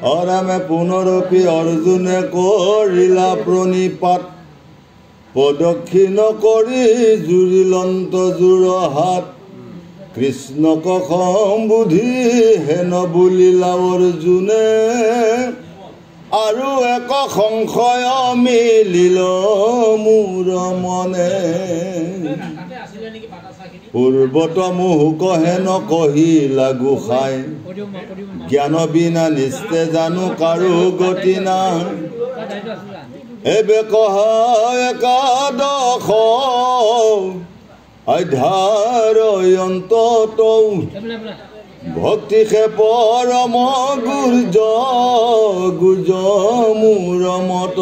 অৰামে পুনৰপি অৰ্জুনে কৰিলা প্ৰণিপাত প্ৰদক্ষিণ কৰি জুৰিলন্ত জোৰ হাত কৃষ্ণক সম্বোধি হেন বুলিলা অৰ্জুনে আৰু এক সংশয় মিলিল মোৰ মনে পূৰ্বত মোহ হেন কহিলা গোসাই জ্ঞান বিনা নিস্তে জানো কাৰো গতি নাই এবে কহা একাদশ অধ্যায়ৰ অন্তত ভক্তি সে পৰম গুৰ্জ গুজ মোৰ মত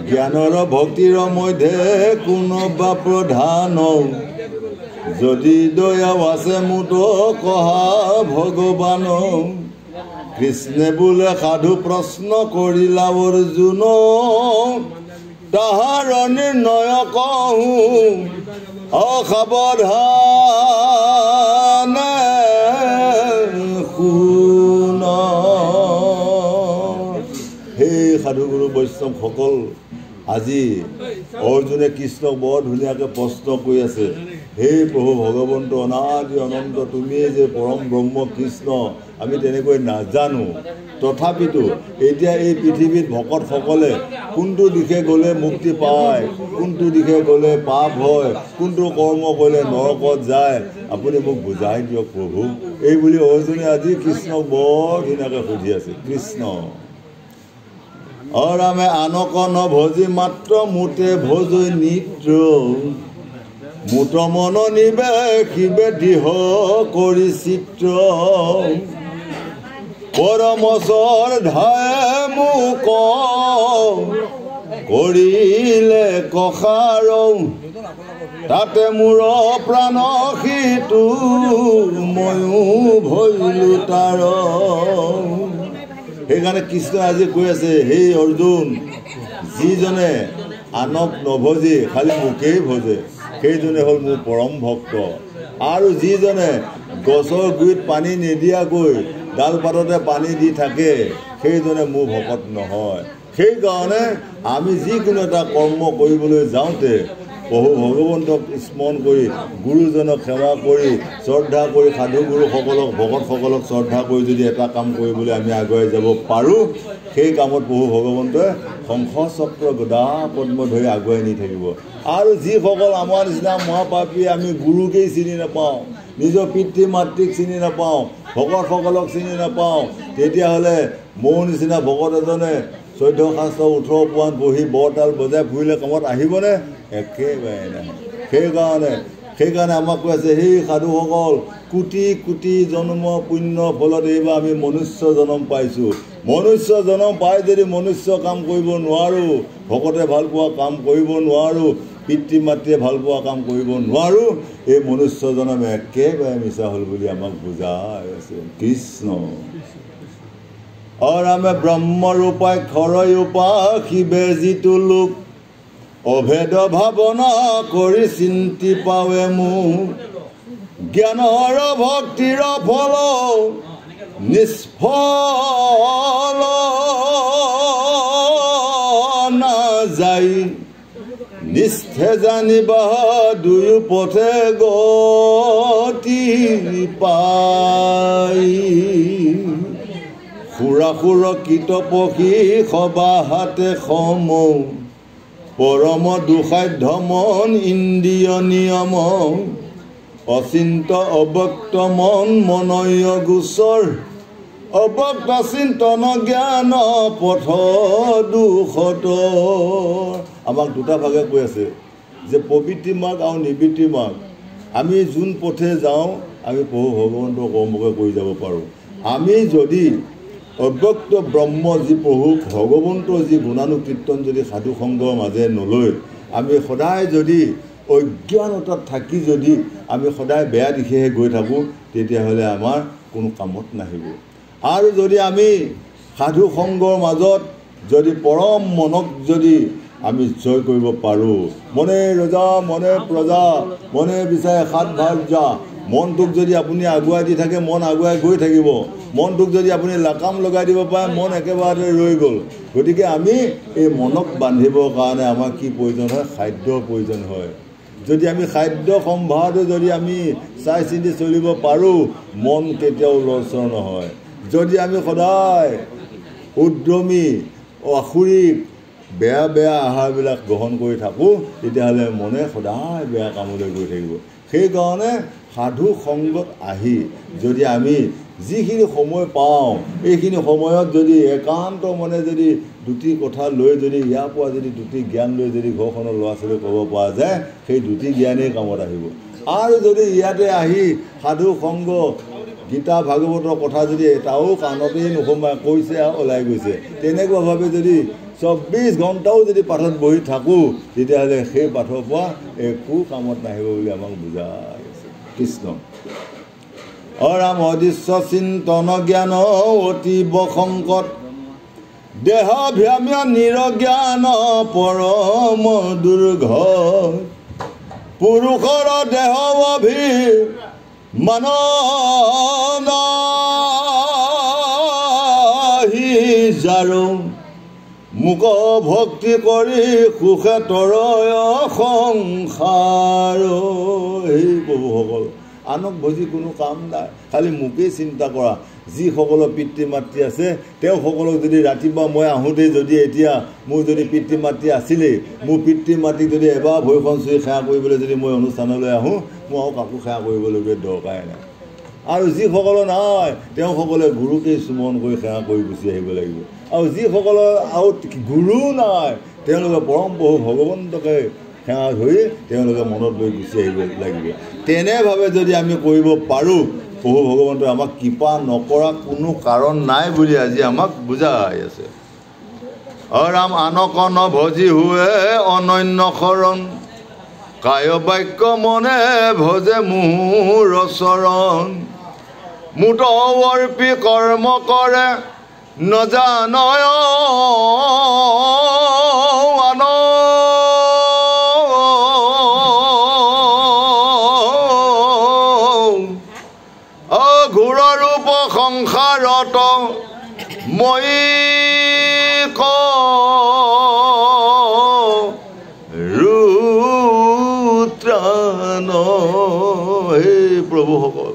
জ্ঞানৰ ভক্তিৰ মধ্যে কোনোবা প্ৰধান যদি দয়াও আছে মুঠ কহা ভগৱান কৃষ্ণে বোলে সাধু প্ৰশ্ন কৰিলা অৰ্জুন তাহাৰ নিৰ্ণয় কহো অসাৱধানে শুন হে সাধুগুৰু বৈষ্ণৱসকল আজি অৰ্জুনে কৃষ্ণক বৰ ধুনীয়াকৈ প্ৰশ্ন কৰি আছে হে প্ৰভু ভগৱন্ত অনাদি অনন্ত তুমিয়ে যে পৰম ব্ৰহ্ম কৃষ্ণ আমি তেনেকৈ নাজানো তথাপিতো এতিয়া এই পৃথিৱীত ভকতসকলে কোনটো দিশে গ'লে মুক্তি পায় কোনটো দিশে গ'লে পাপ হয় কোনটো কৰ্ম কৰিলে নৰকত যায় আপুনি মোক বুজাই দিয়ক প্ৰভু এই বুলি অৰ্জুনে আজি কৃষ্ণক বৰ ধুনীয়াকৈ সুধি আছে কৃষ্ণ অৰামে আনক নভজি মাত্ৰ মোতে ভজৈ নিত্ৰ মোট মন নিবেশিবে দৃঢ় কৰি চিত্ৰ পৰমচৰ ধায়ে মোক কৰিলে কষাৰ তাতে মোৰ প্ৰাণ সিটো ময়ো ভৈলো তাৰ সেইকাৰণে কৃষ্ণ আজি কৈ আছে হে অৰ্জুন যিজনে আনক নভজি খালি মোকেই ভজে সেইজনে হ'ল মোৰ পৰম ভক্ত আৰু যিজনে গছৰ গুৰিত পানী নিদিয়াকৈ ডাল পাততে পানী দি থাকে সেইজনে মোৰ ভকত নহয় সেইকাৰণে আমি যিকোনো এটা কৰ্ম কৰিবলৈ যাওঁতে প্ৰভু ভগৱন্তক স্মৰণ কৰি গুৰুজনক সেৱা কৰি শ্ৰদ্ধা কৰি সাধুগুৰুসকলক ভকতসকলক শ্ৰদ্ধা কৰি যদি এটা কাম কৰিবলৈ আমি আগুৱাই যাব পাৰোঁ সেই কামত প্ৰভু ভগৱন্তই শংখ চক্ৰ গদা পদ্ম ধৰি আগুৱাই নি থাকিব আৰু যিসকল আমাৰ নিচিনা মহাপাপী আমি গুৰুকেই চিনি নাপাওঁ নিজৰ পিতৃ মাতৃক চিনি নাপাওঁ ভকতসকলক চিনি নাপাওঁ তেতিয়াহ'লে মোৰ নিচিনা ভকত এজনে 14 শাস্ত্ৰ 18 পুৰাণ পঢ়ি বৰতাল বজাই ফুৰিলে কামত আহিবনে একেবাৰে নাহে সেইকাৰণে আমাক কৈ আছে সেই সাধুসকল কোটি কোটি জন্ম পুণ্য ফলত এইবাৰ আমি মনুষ্য জন্ম পাইছোঁ মনুষ্য জন্ম পাই যদি মনুষ্য কাম কৰিব নোৱাৰোঁ ভকতে ভাল পোৱা কাম কৰিব নোৱাৰোঁ পিতৃ মাতৃয়ে ভাল পোৱা কাম কৰিব নোৱাৰোঁ এই মনুষ্য জন্ম একেবাৰে মিছা হ'ল বুলি আমাক বুজাই আছে কৃষ্ণ অৰামে ব্ৰহ্মৰ উপাক্ষৰয় উপাসিবে যিটো লোক অভেদ ভাৱনা কৰি চিন্তি পাৱে মোক জ্ঞানৰ ভক্তিৰ ফল নিষ্ফল নাযায় নিষ্ঠে জানিবা দুয়ো পথে গতি পাই সুৰাসুৰ কীট পক্ষী সবাহাতে সম পৰম দুসাধ্য মন ইন্দ্ৰিয় নিয়ম অচিন্ত অব্যক্ত মন মনয় গোচৰ অব্যক্ত চিন্তন জ্ঞান পথ দুখত আমাক দুটা ভাগে কৈ আছে যে প্ৰবৃত্তি মাৰ্গ আৰু নিবৃত্তি মাৰ্গ আমি যোন পথে যাওঁ আমি প্ৰভু ভগৱন্তৰ কৰ্মকে কৰি যাব পাৰোঁ আমি যদি অব্যক্ত ব্ৰহ্ম যি প্ৰভু ভগৱন্তৰ যি গুণানুকীৰ্তন যদি সাধু সংগৰ মাজে নলৈ আমি সদায় যদি অজ্ঞানতাত থাকি যদি আমি সদায় বেয়া দিশেহে গৈ থাকোঁ তেতিয়াহ'লে আমাৰ কোনো কামত নাহিব আৰু যদি আমি সাধু সংগৰ মাজত যদি পৰম মনক যদি আমি জয় কৰিব পাৰোঁ। মনে ৰজা মনে প্ৰজা মনে বিচাৰে সাত ভাগ যা। মনটোক যদি আপুনি আগুৱাই দি থাকে মন আগুৱাই গৈ থাকিব। মনটোক যদি আপুনি লাকাম লগাই দিব পাৰে মন একেবাৰে ৰৈ গ'ল। গতিকে আমি এই মনক বান্ধিবৰ কাৰণে আমাৰ কি প্ৰয়োজন হয়? খাদ্যৰ প্ৰয়োজন হয়। যদি আমি খাদ্য সম্ভাৰটো যদি আমি চাই চিন্তি চলিব পাৰোঁ মন কেতিয়াও লৰচৰ নহয়। যদি আমি সদায় উদ্যমী আসুৰিক বেয়া বেয়া আহাৰবিলাক গ্ৰহণ কৰি থাকোঁ তেতিয়াহ'লে মনে সদায় বেয়া কামলৈ গৈ থাকিব। সেইকাৰণে সাধু সংগত আহি যদি আমি যিখিনি সময় পাওঁ এইখিনি সময়ত যদি একান্ত মনে যদি দুটি কথা লৈ যদি ইয়াৰ পৰা যদি দুটি জ্ঞান লৈ যদি ঘৰখনৰ ল'ৰা ছোৱালীক ক'ব পৰা যায় সেই দুটি জ্ঞানেই কামত আহিব। আৰু যদি ইয়াতে আহি সাধু সংগ গীতা ভাগৱতৰ কথা যদি এটাও কাণতেই নোসোমাই কৈছে আৰু ওলাই গৈছে তেনেকুৱাভাৱে যদি 24 ঘণ্টাও যদি পাঠত বহি থাকোঁ তেতিয়াহ'লে সেই পাঠৰ পৰা একো কামত নাহিব বুলি আমাক বুজাই আছে কৃষ্ণ। অৰাম অদৃশ্য চিন্তন জ্ঞান অতীব সংকট দেহাভ্যাম্য নিৰজ্ঞান পৰম দুৰ্ঘ পুৰুষৰ দেহ অভিমানহি যাৰো মুক ভক্তি কৰি সুখে তৰয় সংসাৰ। সেই প্ৰভুসকল আনক ভজি কোনো কাম নাই, খালি মোকেই চিন্তা কৰা। যিসকলৰ পিতৃ মাতৃ আছে তেওঁসকলক যদি ৰাতিপুৱা মই আহোঁতেই যদি এতিয়া মোৰ যদি পিতৃ মাতৃ আছিলেই মোৰ পিতৃ মাতৃক যদি এবাৰ ভৰিখন চুই সেৱা কৰিবলৈ যদি মই অনুষ্ঠানলৈ আহোঁ মোৰ আৰু কাকো সেৱা কৰিবলগীয়া দৰকাৰেই নাই। আৰু যিসকলৰ নাই তেওঁসকলে গুৰুকেই স্মৰণ কৰি সেৱা কৰি গুচি আহিব লাগিব। আৰু যিসকলৰ আৰু গুৰু নাই তেওঁলোকে পৰম প্ৰভু ভগৱন্তকে সেৱা ধৰি তেওঁলোকে মনত লৈ গুচি আহিব লাগিব। তেনেভাৱে যদি আমি কৰিব পাৰোঁ প্ৰভু ভগৱন্তই আমাক কৃপা নকৰা কোনো কাৰণ নাই বুলি আজি আমাক বুজাই আছে। অৰাম আনক নভজি হুৱে অনন্য শৰণ কায় বাক্য মনে ভজে মোৰ চৰণ মুঠ অৰ্পি কৰ্ম কৰে নজানয় আন ঘোৰৰূপ সংসাৰত মই ৰুত্ৰাণ। হে প্ৰভুসকল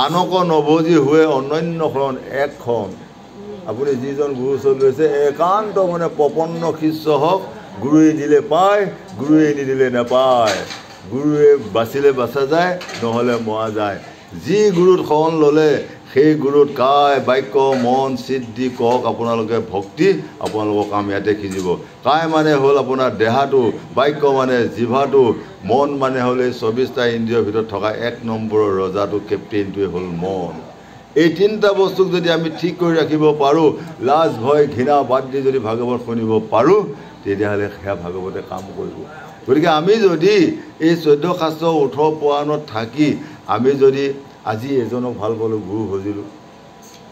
আনক নভজি হুৱে অনন্য শৰণ একখন আপুনি যিজন গুৰু ওচৰত লৈছে একান্ত মানে প্ৰপন্ন শিষ্য হওক। গুৰুৱে দিলে পায় গুৰুৱে নিদিলে নাপায়। গুৰুৱে বাচিলে বাচা যায় নহ'লে মৰা যায়। যি গুৰুত শৰণ ল'লে সেই গুৰুত কায় বাক্য মন চিত দি কওক আপোনালোকে ভক্তি আপোনালোকৰ কাম ইয়াতে সিজিব। কায় মানে হ'ল আপোনাৰ দেহাটো, বাক্য মানে জিভাটো, মন মানে হ'ল এই 24টা ইন্দ্ৰিয়ৰ ভিতৰত থকা 1 নম্বৰৰ ৰজাটো কেপ্টেইনটোৱে হ'ল মন। এই তিনিটা বস্তুক যদি আমি ঠিক কৰি ৰাখিব পাৰোঁ লাজ ভয় ঘৃণা বাদ দি যদি ভাগৱত শুনিব পাৰোঁ তেতিয়াহ'লে সেয়া ভাগৱতে কাম কৰিব। গতিকে আমি যদি এই 14 শাস্ত্ৰ 18 পুৰাণত থাকি আমি যদি আজি এজনক ভাল পালোঁ গুৰু ভজিলোঁ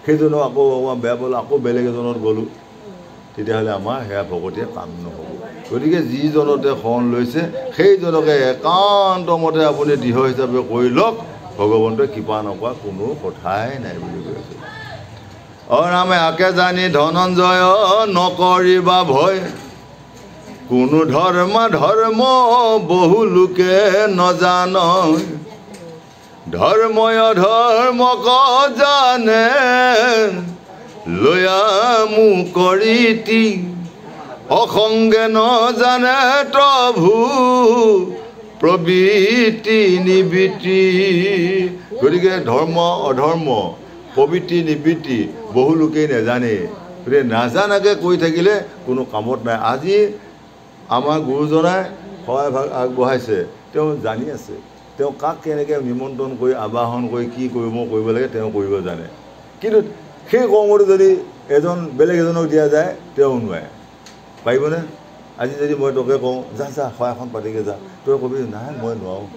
সেইজনক আকৌ বেয়া পালোঁ আকৌ বেলেগ এজনত গ'লোঁ তেতিয়াহ'লে আমাৰ সেয়া ভকতীয়ে কাম নহ'ব। গতিকে যিজনতে শৰণ লৈছে সেইজনকে একান্তমতে আপুনি দৃঢ় হিচাপে কৰি লওক। ভগৱন্তই কৃপা নকৰা কোনো কথাই নাই বুলি কৈছে। অৰামে আকে জানি ধনঞ্জয় নকৰিবা ভয় কোনো ধৰ্ম বহু লোকে নজান ধৰ্ময় ধৰ্মক জানে লয়া মু কৰিতি অসংগে নজানে প্ৰভু প্ৰবৃত্তি নিবৃত্তি। গতিকে ধৰ্ম অধৰ্ম প্ৰবৃত্তি নিবৃত্তি বহু লোকেই নাজানে। গতিকে নাজানাকৈ কৈ থাকিলে কোনো কামত নাই। আজি আমাৰ গুৰুজনাই সহায় ভাগ আগবঢ়াইছে, তেওঁ জানি আছে তেওঁ কাক কেনেকৈ নিমন্ত্ৰণ কৰি আবাহন কৰি কি কৰিব লাগে তেওঁ কৰিব জানে। কিন্তু সেই কৰ্মটো যদি বেলেগ এজনক দিয়া যায় তেওঁ নোৱাৰে, পাৰিবনে? আজি যদি মই তোকে কওঁ যা যা সহায়খন পাতিকে যা, তই কবি নাই মই নোৱাৰোঁ।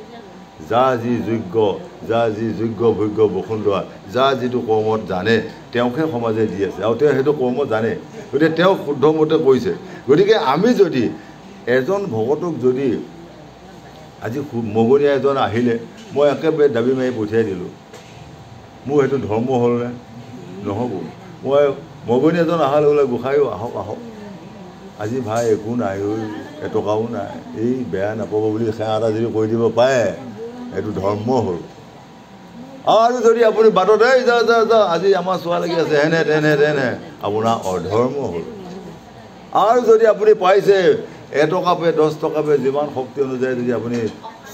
যাৰ যি যোগ্য ভোগ্য বসুন্ধৰা যাৰ যিটো কৰ্মত জানে তেওঁকহে সমাজে দি আছে আৰু তেওঁ সেইটো কৰ্ম জানে। গতিকে তেওঁ শুদ্ধমতে কৰিছে। গতিকে আমি যদি এজন ভকতক যদি আজি মগনীয়া এজন আহিলে মই একেবাৰে দাবী মাৰি পঠিয়াই দিলোঁ, মোৰ সেইটো ধৰ্ম হ'লনে? নহ'ব। মই মগনী এজন অহাৰ লগে লগে গোসাঁইও আহক আহক, আজি ভাই একো নাই, এটকাও নাই, এই বেয়া নাপাব বুলি সেৱা এটা যদি কৈ দিব পাৰে, এইটো ধৰ্ম হ'ল। আৰু যদি আপুনি বাটতে যা যা যা আজি আমাৰ চোৱা লাগি আছে হেনে তেনে তেনে, আপোনাৰ অধৰ্ম হ'ল। আৰু যদি আপুনি পাইছে এটকা পে 10 টকা পে যিমান শক্তি অনুযায়ী যদি আপুনি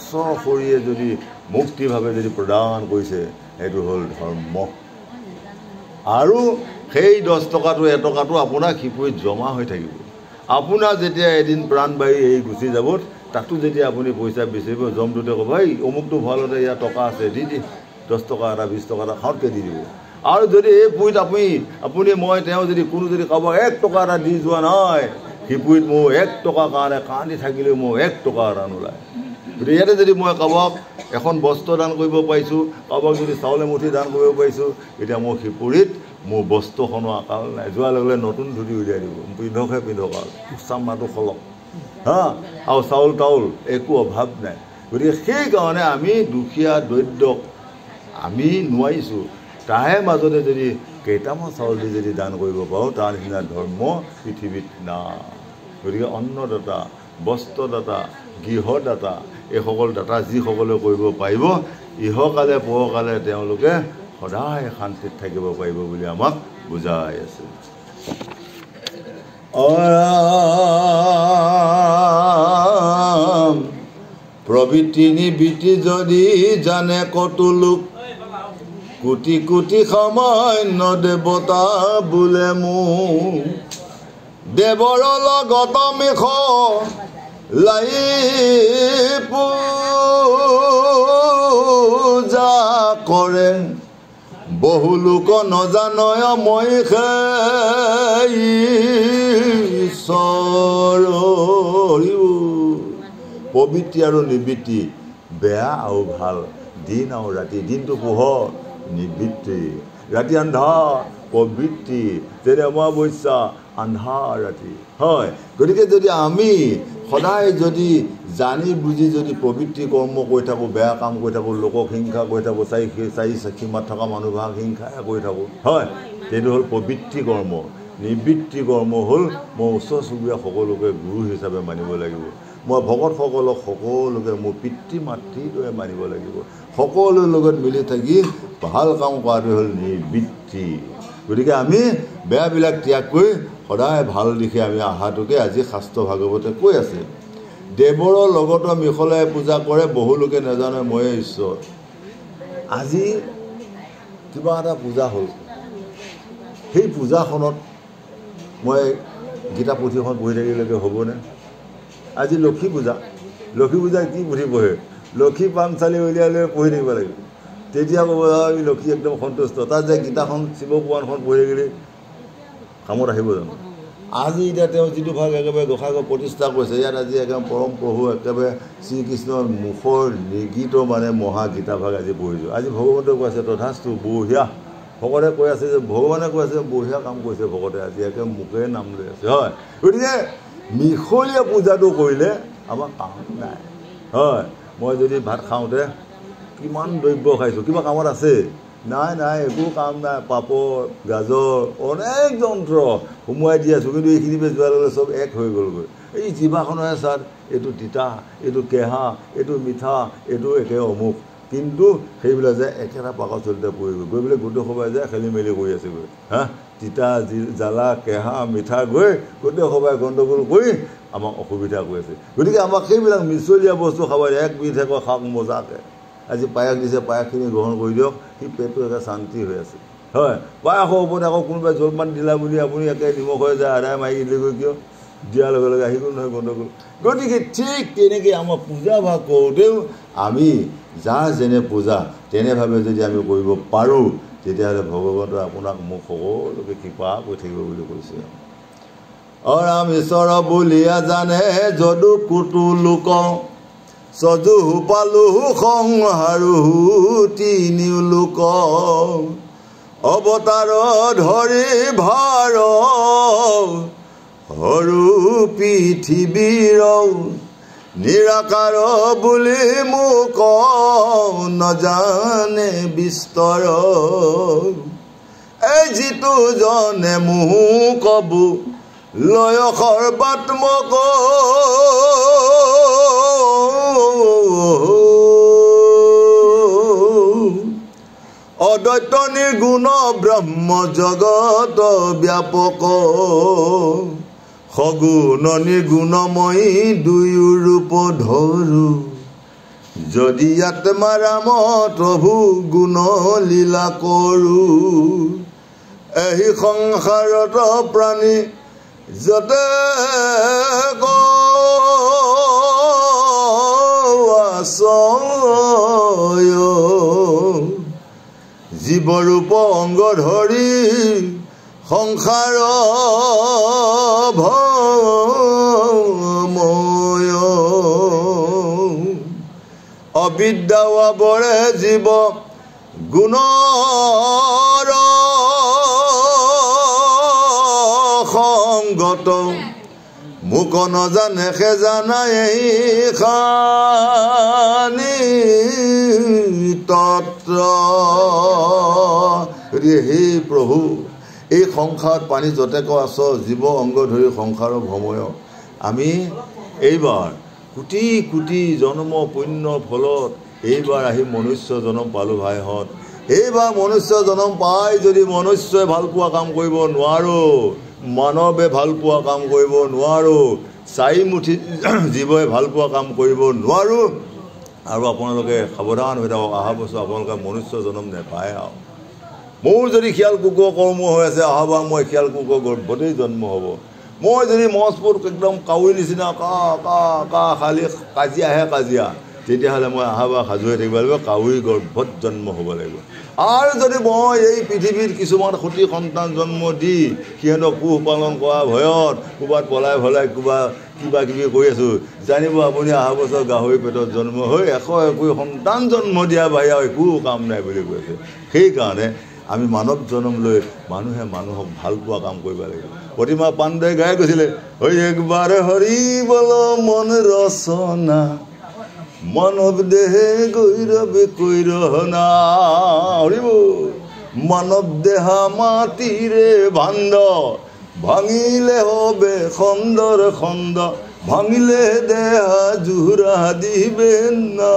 সশৰীৰে যদি মুক্তিভাৱে যদি প্ৰদান কৰিছে, সেইটো হ'ল ধৰ্ম। আৰু সেই 10 টকাটো এটকাটো আপোনাৰ শিপুৰিত জমা হৈ থাকিব। আপোনাৰ যেতিয়া এদিন প্ৰাণ বাঢ়ি এই গুচি যাব, তাতো যেতিয়া আপুনি পইচা বিচাৰিব, জমটোতে ক'ব এই অমুকটো ভঁৰালতে ইয়াত টকা আছে, দি 10 টকা এটা 20 টকা এটা খাওঁতকৈ দি দিব। আৰু যদি এই পুৰিত আপুনি মই তেওঁ যদি কোনো যদি কাৰোবাক 1 টকা এটা দি যোৱা নাই, শিপুৰিত মোৰ 1 টকাৰ কাৰণে কান্দি থাকিলেও মোৰ 1 টকা এটা নোলায়। গতিকে ইয়াতে যদি মই কাৰোবাক এখন বস্ত্ৰ দান কৰিব পাৰিছোঁ, কাৰোবাক যদি চাউল এমুঠি দান কৰিব পাৰিছোঁ, এতিয়া মোৰ শিপুৰিত মোৰ বস্ত্ৰখনো আকাল নাই। যোৱাৰ লগে লগে নতুন ধুতি উলিয়াই দিব, পিন্ধকহে পিন্ধক আৰু চামৰাটো খলক আৰু চাউল তাউল একো অভাৱ নাই। গতিকে সেইকাৰণে আমি দুখীয়া দৰিদ্ৰক আমি নোৱাৰিছোঁ, তাৰে মাজতে যদি কেইটামান চাউল দি যদি দান কৰিব পাৰোঁ, তাৰ নিচিনা ধৰ্ম পৃথিৱীত নাই। গতিকে অন্নদাতা, বস্ত্ৰদাতা, গৃহদাতা, এইসকল দাতা যিসকলে কৰিব পাৰিব, ইহকালে পৰকালে তেওঁলোকে সদায় শান্তিত থাকিব পাৰিব বুলি আমাক বুজাই আছে। প্ৰবৃত্তি নিবৃত্তি যদি জানে কতো লোক, কোটি কোটি সামান্য দেৱতা বোলে মোক, দেৱৰ লগত মেষ লাই পূজা কৰে, বহু লোক নজানয় মই ঈশ্বৰ। প্ৰবৃত্তি আৰু নিবৃত্তি, বেয়া আৰু ভাল, দিন আৰু ৰাতি, দিনটো পোহৰ নিবৃত্তি, ৰাতি আন্ধাৰ প্ৰবৃত্তি, যেনে অমাৱস্যা আন্ধাৰ ৰাতি, হয়। গতিকে যদি আমি সদায় যদি জানি বুজি যদি প্ৰবৃত্তি কৰ্ম কৰি থাকোঁ, বেয়া কাম কৰি থাকোঁ, লোকক হিংসা কৰি থাকোঁ, চাৰি সীমাত থকা মানুহভাগ হিংসাই কৰি থাকোঁ, হয়, সেইটো হ'ল প্ৰবৃত্তি কৰ্ম। নিবৃত্তি কৰ্ম হ'ল মই ওচৰ চুবুৰীয়া সকলোকে গুৰু হিচাপে মানিব লাগিব, মই ভকতসকলক সকলোকে মোৰ পিতৃ মাতৃৰ দৰে মানিব লাগিব, সকলোৰ লগত মিলি থাকি ভাল কাম কৰাটো হ'ল নিবৃত্তি। গতিকে আমি বেয়াবিলাক ত্যাগ কৰি সদায় ভাল দিশে আমি অহাটোকে আজি শাস্ত্ৰ ভাগৱতে কৈ আছে। দেৱৰ লগত মিশলাই পূজা কৰে, বহু লোকে নাজানে ময়ে ঈশ্বৰ। আজি কিবা এটা পূজা হ'ল, সেই পূজাখনত মই গীতা পুথিখন পঢ়ি থাকিলেকে হ'বনে? আজি লক্ষী পূজা, লক্ষী পূজাত কি পুথি পঢ়ে? লক্ষী পাঞ্চালী উলিয়াই লৈ পঢ়ি থাকিব লাগিব, তেতিয়া ক'ব লক্ষী একদম সন্তুষ্ট। তাত যে গীতাখন শিৱ পুৰাণখন পঢ়ি থাকিলে কামত আহিব জানো? আজি এতিয়া তেওঁ যিটো ভাগ একেবাৰে গোসাঁইঘৰ প্ৰতিষ্ঠা কৰিছে, ইয়াত আজি একেবাৰে পৰম প্ৰভু একেবাৰে শ্ৰীকৃষ্ণৰ মুখৰ লিখিত মানে মহাগীতা ভাগ আজি পঢ়িছোঁ। আজি ভগৱন্তই কৈ আছে তথাস্তু বঢ়িয়া, ভকতে কৈ আছে যে ভগৱানে কৈ আছে বঢ়িয়া কাম কৰিছে ভকতে, আজি একেবাৰে মুখে নাম লৈ আছে, হয়। গতিকে মিশলীয়া পূজাটো কৰিলে আমাৰ কাম নাই, হয়। মই যদি ভাত খাওঁতে কিমান দ্ৰব্য খাইছোঁ, কিবা কামত আছে? নাই নাই, একো কাম নাই। পাপৰ, গাজৰ, অনেক যন্ত্ৰ সোমোৱাই দি আছোঁ, কিন্তু এইখিনিতে যোৱাৰ লগে চব এক হৈ গ'লগৈ। এই জিভাখনৰহে স্বাদ, এইটো তিতা, এইটো কেঁহা, এইটো মিঠা, এইটো একে অমুক, কিন্তু সেইবিলাক যে একেটা পাকস্থলীতে পৰি গৈ পেলাই গোটেই সবাই যে খেলি মেলি কৰি আছেগৈ, তিতা জ্বালা কেঁহা মিঠা গৈ গোটেই সবাই গণ্ডগোল কৰি আমাক অসুবিধা কৰি আছে। গতিকে আমাক সেইবিলাক মিছলীয়া বস্তু খাব, একবিধ আকৌ খাওক মজাকৈ। আজি পায়স দিছে, পায়সখিনি গ্ৰহণ কৰি দিয়ক, সি পেটটো একে শান্তি হৈ আছে, হয়। পায়সৰ ওপৰত আকৌ কোনোবাই জলপান দিলা বুলি আপুনি একে নিমখ হৈ যায় আদায় মাৰি দিলেগৈ, কিয়? দিয়াৰ লগে লগে আহি গ'ল নহয় গণ্ডগোল। গতিকে ঠিক তেনেকৈ আমাৰ পূজা ভাগ কৰোঁতেও আমি যাৰ যেনে পূজা তেনেভাৱে যদি আমি কৰিব পাৰোঁ, তেতিয়াহ'লে ভগৱন্তই আপোনাক মোক সকলোকে কৃপা কৰি থাকিব বুলি কৈছে। ৰাম ঈশ্বৰ বুলিয়া জানে যদু কুটু লোক, সজু পালু সংহাৰু তিনিও লোক, অৱতাৰ ধৰি ভাৰ সৰু পৃথিৱীৰ নিৰাকাৰ বুলি মোক নজানে বিস্তৰ এই যিটো জনে মোক কবু লয় সৰ্বাত্মক অদ্বৈত নিৰ্গুণ ব্ৰহ্ম জগত ব্যাপক সগুণ নিৰ্গুণময়ী দুয়ো ৰূপ ধৰো যদি আত্মা ৰাম প্ৰভু গুণ লীলা কৰো এই সংসাৰত প্ৰাণী যতে আশ্ৰয় জীৱৰূপ অংগ ধৰি সংসাৰ ভময় অবিদ্যাৱৰে জীৱ গুণৰ সংগত মোক নজানে সে জানাই খানি তত্ৰ হে প্ৰভু এই সংসাৰত পানী যতেক আছ জীৱ অংগ ধৰি সংসাৰৰ ভ্ৰময় আমি এইবাৰ কোটি কোটি জন্ম পুণ্যৰ ফলত এইবাৰ আহি মনুষ্য জন্ম পালোঁ ভাইহঁত এইবাৰ মনুষ্য জন্ম পাই যদি মনুষ্যই ভাল পোৱা কাম কৰিব নোৱাৰোঁ মানৱে ভাল পোৱা কাম কৰিব নোৱাৰোঁ চাৰিমুঠি জীৱই ভাল পোৱা কাম কৰিব নোৱাৰোঁ আৰু আপোনালোকে সাৱধান হৈ থাকক অহা বছৰ আপোনালোকে মনুষ্য জন্ম নেপায় আৰু মোৰ যদি শিয়াল কুকুৰ কৰ্ম হৈ আছে অহাবাৰ মই শিয়াল কুকুৰ গৰ্ভতেই জন্ম হ'ব মই যদি মজপুত একদম কাউৰী নিচিনা কা কা কা খালি কাজিয়া তেতিয়াহ'লে মই অহাবাৰ সাজু হৈ থাকিব লাগিব কাউৰী গৰ্ভত জন্ম হ'ব লাগিব আৰু যদি মই এই পৃথিৱীত কিছুমান সতি সন্তান জন্ম দি সিহঁতক পোহপালন কৰা ভয়ত ক'ৰবাত পলাই কিবা কিবি কৰি আছোঁ জানিব আপুনি অহা বছৰ গাহৰি পেটত জন্ম হৈ 121 সন্তান জন্ম দিয়া বাহিৰে একো কাম নাই বুলি কৈছে সেইকাৰণে আমি মানৱ জন্ম লৈ মানুহে মানুহক ভাল পোৱা কাম কৰিব লাগিব প্ৰতিমা পাণ্ডে গাই কৈছিলে ঐ একবাৰ হৰি বল মন ৰচনা মানৱ দেহে গৈৰবে কৈৰহনা হৰিব মানৱ দেহা মাটিৰে ভাণ্ড ভাঙিলে হবে খণ্ডৰ খণ্ড ভাঙিলে দেহা জোৰা দিবে না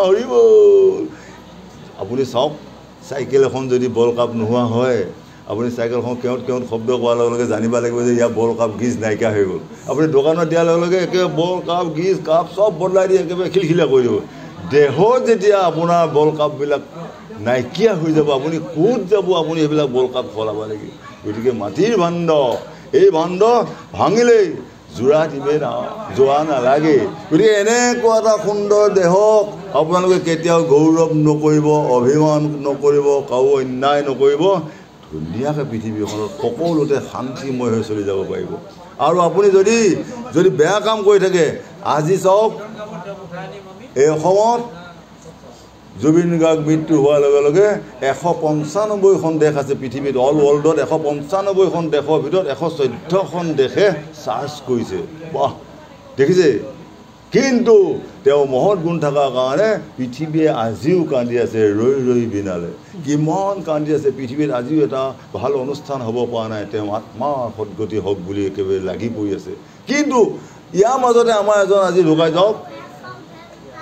হৰিব আপুনি চাওক চাইকেল এখন যদি বল কাপ নোহোৱা হয় আপুনি চাইকেলখন কেওঁত শব্দ কৰাৰ লগে লগে জানিব লাগিব যে ইয়াৰ বল কাপ গিজ নাইকিয়া হৈ গ'ল আপুনি দোকানত দিয়াৰ লগে লগে একেবাৰে বল কাপ গিজ কাপ চব বদলাই দিয়ে একেবাৰে খিলখিলীয়া কৰি দিব দেহত যেতিয়া আপোনাৰ বল কাপবিলাক নাইকিয়া হৈ যাব আপুনি ক'ত যাব আপুনি সেইবিলাক বল কাপ সলাব লাগিব গতিকে মাটিৰ ভাণ্ড এই ভাণ্ড ভাঙিলেই জোৰা দিবে না যোৱা নালাগে গতিকে এনেকুৱা এটা সুন্দৰ দেহক আপোনালোকে কেতিয়াও গৌৰৱ নকৰিব অভিমান নকৰিব কাৰো অন্যায় নকৰিব ধুনীয়াকৈ পৃথিৱীখনত সকলোতে শান্তিময় হৈ চলি যাব পাৰিব আৰু আপুনি যদি বেয়া কাম কৰি থাকে আজি চাওক এই অসমত জুবিন গাৰ্গ মৃত্যু হোৱাৰ লগে লগে 195খন দেশ আছে পৃথিৱীত অল ৱৰ্ল্ডত 195খন দেশৰ ভিতৰত 114খন দেশে চাৰ্জ কৰিছে বাহ দেখিছে কিন্তু তেওঁ মহৎ গুণ থকাৰ কাৰণে পৃথিৱীয়ে আজিও কান্দি আছে ৰৈ বিনালে কিমান কান্দি আছে পৃথিৱীত আজিও এটা ভাল অনুষ্ঠান হ'ব পৰা নাই তেওঁ আত্মাৰ সদ্গতি হওক বুলি একেবাৰে লাগি পৰি আছে কিন্তু ইয়াৰ মাজতে আমাৰ এজন আজি ঢুকাই যাওক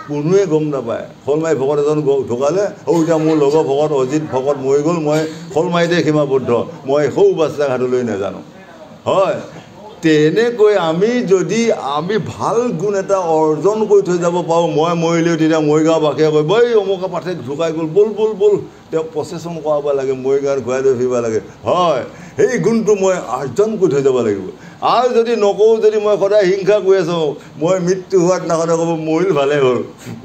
কোনোৱে গম নাপায় শলমাই ভকত এজন ঢুকালে এতিয়া মোৰ লগৰ ভকত অজিত ভকত মৰি গ'ল মই শলমাইতে সীমাবদ্ধ মই সৌ বাচ্চা ঘাটলৈ নাজানো হয় তেনেকৈ আমি ভাল গুণ এটা অৰ্জন কৰি থৈ যাব পাৰোঁ মই মৰিলেও তেতিয়া মৰিগাঁও বাসীয়ে কয় বৈ অমুকা পাঠে ঢুকাই গ'ল বল তেওঁক প্ৰচেছন কৰাব লাগে মৰিগাঁৱত ঘূৰাই লৈ ফুৰিব লাগে হয় সেই গুণটো মই আৰ্জন কৰি থৈ যাব লাগিব আৰু যদি নকওঁ যদি মই সদায় হিংসা কৰি আছোঁ মই মৃত্যু হোৱাৰ দিনাখনে ক'ব মৰিল ভালে হ'ল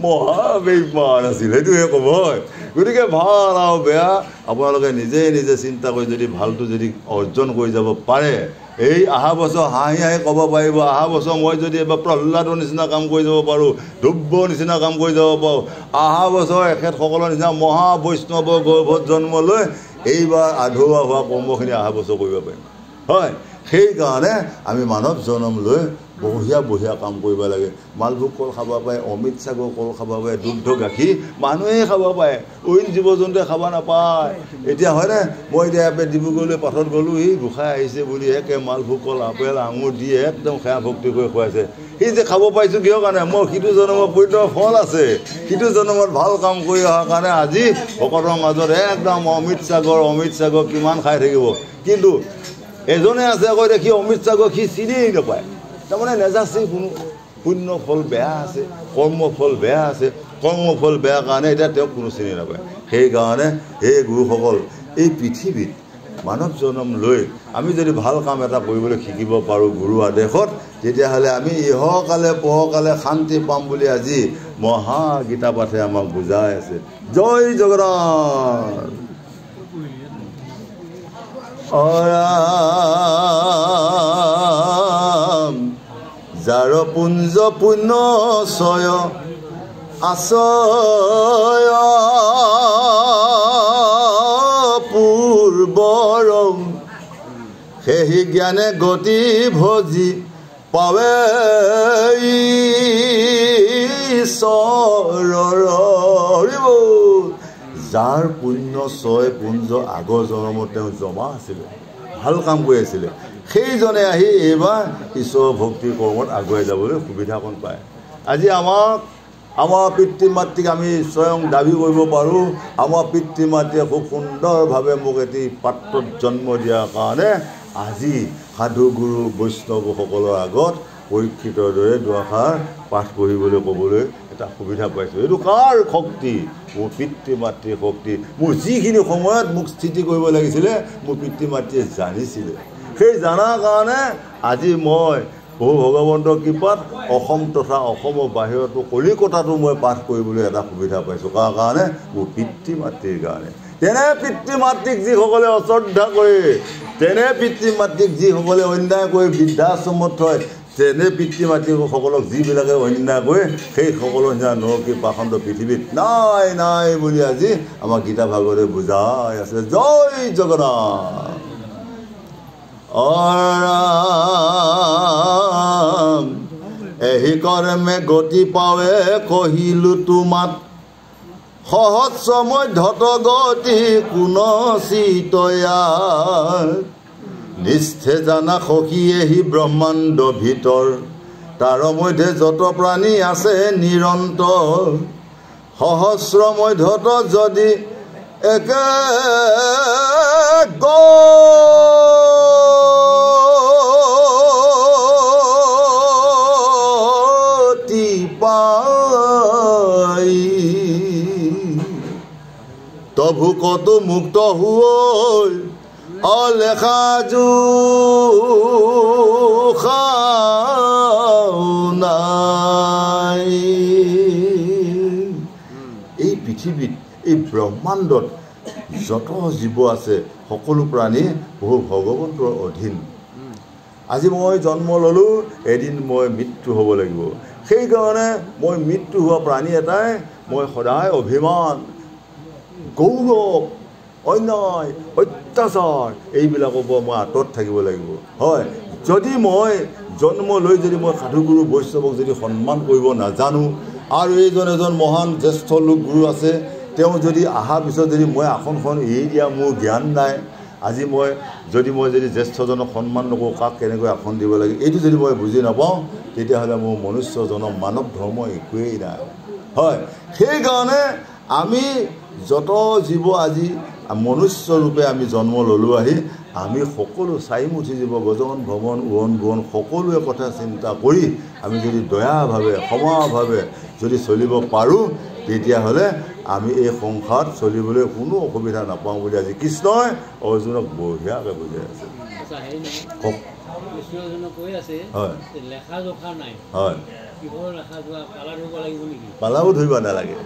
মহাবেইমান আছিল সেইটোহে ক'ব হয় গতিকে ভাল আৰু বেয়া আপোনালোকে নিজে চিন্তা কৰি যদি ভালটো যদি অৰ্জন কৰি যাব পাৰে এই অহা বছৰ হাঁহি ক'ব পাৰিব অহা বছৰ মই যদি এবাৰ প্ৰহ্লাদৰ নিচিনা কাম কৰি যাব পাৰোঁ ধ্ৰুৱৰ নিচিনা কাম কৰি যাব পাৰোঁ অহা বছৰ এখেতসকলৰ নিচিনা মহাবৈষ্ণৱৰ গৰ্ভত জন্ম লৈ এইবাৰ আধৰুৱা হোৱা কৰ্মখিনি অহা বছৰ কৰিব পাৰিম হয় সেইকাৰণে আমি মানৱ জনম লৈ বঢ়িয়া কাম কৰিব লাগে মালভোগ কল খাব পাৰে অমৃত সাগৰ কল খাব পাৰে দুগ্ধ গাখীৰ মানুহে খাব পাৰে অইন জীৱ জন্তুৱে খাব নাপায় এতিয়া হয়নে মই এতিয়া ডিব্ৰুগড়লৈ পথত গ'লোঁ সি গোসাঁই আহিছে বুলি একে মালভোগ কল আপেল আঙুৰ দি একদম সেয়া ভক্তি কৰি খুৱাইছে সি যে খাব পাৰিছোঁ কিহৰ কাৰণে মই সিটো জন্মৰ পুণ্যৰ ফল আছে সিটো জন্মত ভাল কাম কৰি অহাৰ কাৰণে আজি ভকতৰ মাজত একদম অমৃত সাগৰ কিমান খাই থাকিব কিন্তু এজনে আছে আকৌ দেখি অমৃত সাগৰ সি চিনিয়েই নাপায় তাৰমানে নেজাচি কোনো পুণ্য ফল বেয়া আছে কৰ্মফল বেয়া আছে কৰ্মফল বেয়া কাৰণে এতিয়া তেওঁক কোনো চিনি নাপায় সেইকাৰণে এই গুৰুসকল এই পৃথিৱীত মানৱ জনম লৈ আমি যদি ভাল কাম এটা কৰিবলৈ শিকিব পাৰোঁ গুৰু আদেশত তেতিয়াহ'লে আমি ইহকালে পৰকালে শান্তি পাম বুলি আজি মহা গীতা পাঠে আমাক বুজাই আছে জয় জগন্নাথ যাৰ পুঞ্জ পুণ্য ছয় আছয় পূৰ্বৰ সেই জ্ঞানে গতি ভজি পাৱে ঈশ্বৰৰ যাৰ পুণ্য ছয় পুঞ্জ আগৰ জন্মত তেওঁ জমা আছিলে ভাল কাম কৰি আছিলে সেইজনে আহি এইবাৰ ঈশ্বৰ ভক্তিৰ কৰ্মত আগুৱাই যাবলৈ সুবিধাকণ পায় আজি আমাৰ পিতৃ মাতৃক আমি স্বয়ং দাবী কৰিব পাৰোঁ আমাৰ পিতৃ মাতৃয়ে খুব সুন্দৰভাৱে মোক এটি পাত্ৰত জন্ম দিয়াৰ কাৰণে আজি সাধু গুৰু বৈষ্ণৱসকলৰ আগত পৰীক্ষিতৰ দৰে দুআষাৰ পাঠ পঢ়িবলৈ ক'বলৈ এটা সুবিধা পাইছোঁ এইটো কাৰ শক্তি মোৰ পিতৃ মাতৃৰ শক্তি মোৰ যিখিনি সময়ত মোক স্থিতি কৰিব লাগিছিলে মোৰ পিতৃ মাতৃয়ে জানিছিলে সেই জনাৰ কাৰণে আজি মই বহু ভগৱন্তৰ কৃপাত অসম তথা অসমৰ বাহিৰতো কলিকতাতো মই পাঠ কৰিবলৈ এটা সুবিধা পাইছোঁ কাৰ কাৰণে মোৰ পিতৃ মাতৃৰ কাৰণে তেনে পিতৃ মাতৃক যিসকলে অশ্ৰদ্ধা কৰে তেনে পিতৃ মাতৃক যিসকলে অন্যায় কৰি বৃদ্ধাশ্ৰমত থয় তেনে পিতৃ মাতৃসকলক যিবিলাকে অন্যায় কৰে সেইসকলৰ নিচিনা নৰকী পাখণ্ড পৃথিৱীত নাই বুলি আজি আমাৰ গীতা ভাগৱতে বুজাই আছে জয় জগন্নাথ এহি কৰ্মে গতি পাৱে কহিলো তোমাত সহস্ৰ মধ্যত গতি কোন চিতয়া নিষ্ঠে জানা সখী এহি ব্ৰহ্মাণ্ড ভিতৰ তাৰ মধ্যে যত প্ৰাণী আছে নিৰন্তৰ সহস্ৰ মধ্যত যদি একে গতি পাই তবু কত মুক্ত হৈ অলেখা নাই এই পৃথিৱীত এই ব্ৰহ্মাণ্ডত যত জীৱ আছে সকলো প্ৰাণী বহু ভগৱন্তৰ অধীন আজি মই জন্ম ল'লোঁ এদিন মই মৃত্যু হ'ব লাগিব সেইকাৰণে মই মৃত্যু হোৱা প্ৰাণী এটাই মই সদায় অভিমান গৌৰৱ অন্যায় অত্যাচাৰ এইবিলাকৰ পৰা মই আঁতৰত থাকিব লাগিব হয় যদি মই জন্ম লৈ যদি মই সাধুগুৰু বৈষ্ণৱক যদি সন্মান কৰিব নাজানো আৰু এইজন এজন মহান জ্যেষ্ঠ লোক গুৰু আছে তেওঁ যদি অহাৰ পিছত যদি মই আসনখন এৰি দিয়া মোৰ জ্ঞান নাই আজি মই যদি জ্যেষ্ঠজনক সন্মান নকৰোঁ কাক কেনেকৈ আসন দিব লাগে এইটো যদি মই বুজি নাপাওঁ তেতিয়াহ'লে মোৰ মনুষ্য জনম মানৱ ধৰ্ম একোৱেই নাই হয় সেইকাৰণে আমি যত জীৱ আজি মনুষ্য ৰূপে আমি জন্ম ল'লোঁ আহি আমি সকলো চাৰিমুঠি জীৱ গজন ভৱন উৰণ গোৱন সকলোৱে কথা চিন্তা কৰি আমি যদি দয়াভাৱে ক্ষমাভাৱে যদি চলিব পাৰোঁ তেতিয়াহ'লে আমি এই সংসাৰত চলিবলৈ কোনো অসুবিধা নাপাওঁ বুলি আজি কৃষ্ণই অৰ্জুনক বঢ়িয়াকৈ বুজাই আছে হয় পালাও ধৰিব নালাগে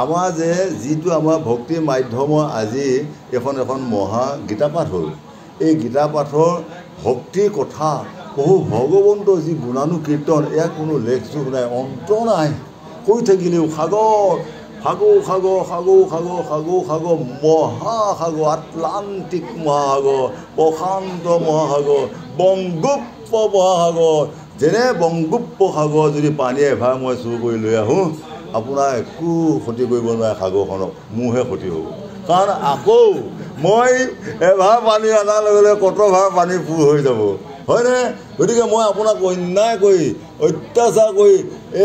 আমাৰ যে যিটো আমাৰ ভক্তিৰ মাধ্যমৰ আজি এখন মহা গীতাপাঠ হ'ল এই গীতাপাঠৰ ভক্তিৰ কথা বহু ভগৱন্তৰ যি গুণানুকীৰ্তন ইয়াৰ কোনো লেখযোগ নাই অন্ত নাই কৈ থাকিলেও সাগৰ মহাসাগৰ আটলান্টিক মহাসাগৰ প্ৰশান্ত মহাসাগৰ বংগোপসাগৰ যেনে বংগোপসাগৰ যদি পানী এভাৰ মই চুৰ কৰি লৈ আহোঁ আপোনাৰ একো ক্ষতি কৰিব নোৱাৰে সাগৰখনক মোৰহে ক্ষতি হ'ব কাৰণ আকৌ মই এভাৰ পানী অনাৰ লগে লগে কতভাৰ পানী পূৰ হৈ যাব হয়নে গতিকে মই আপোনাক অন্যায় কৰি অত্যাচাৰ কৰি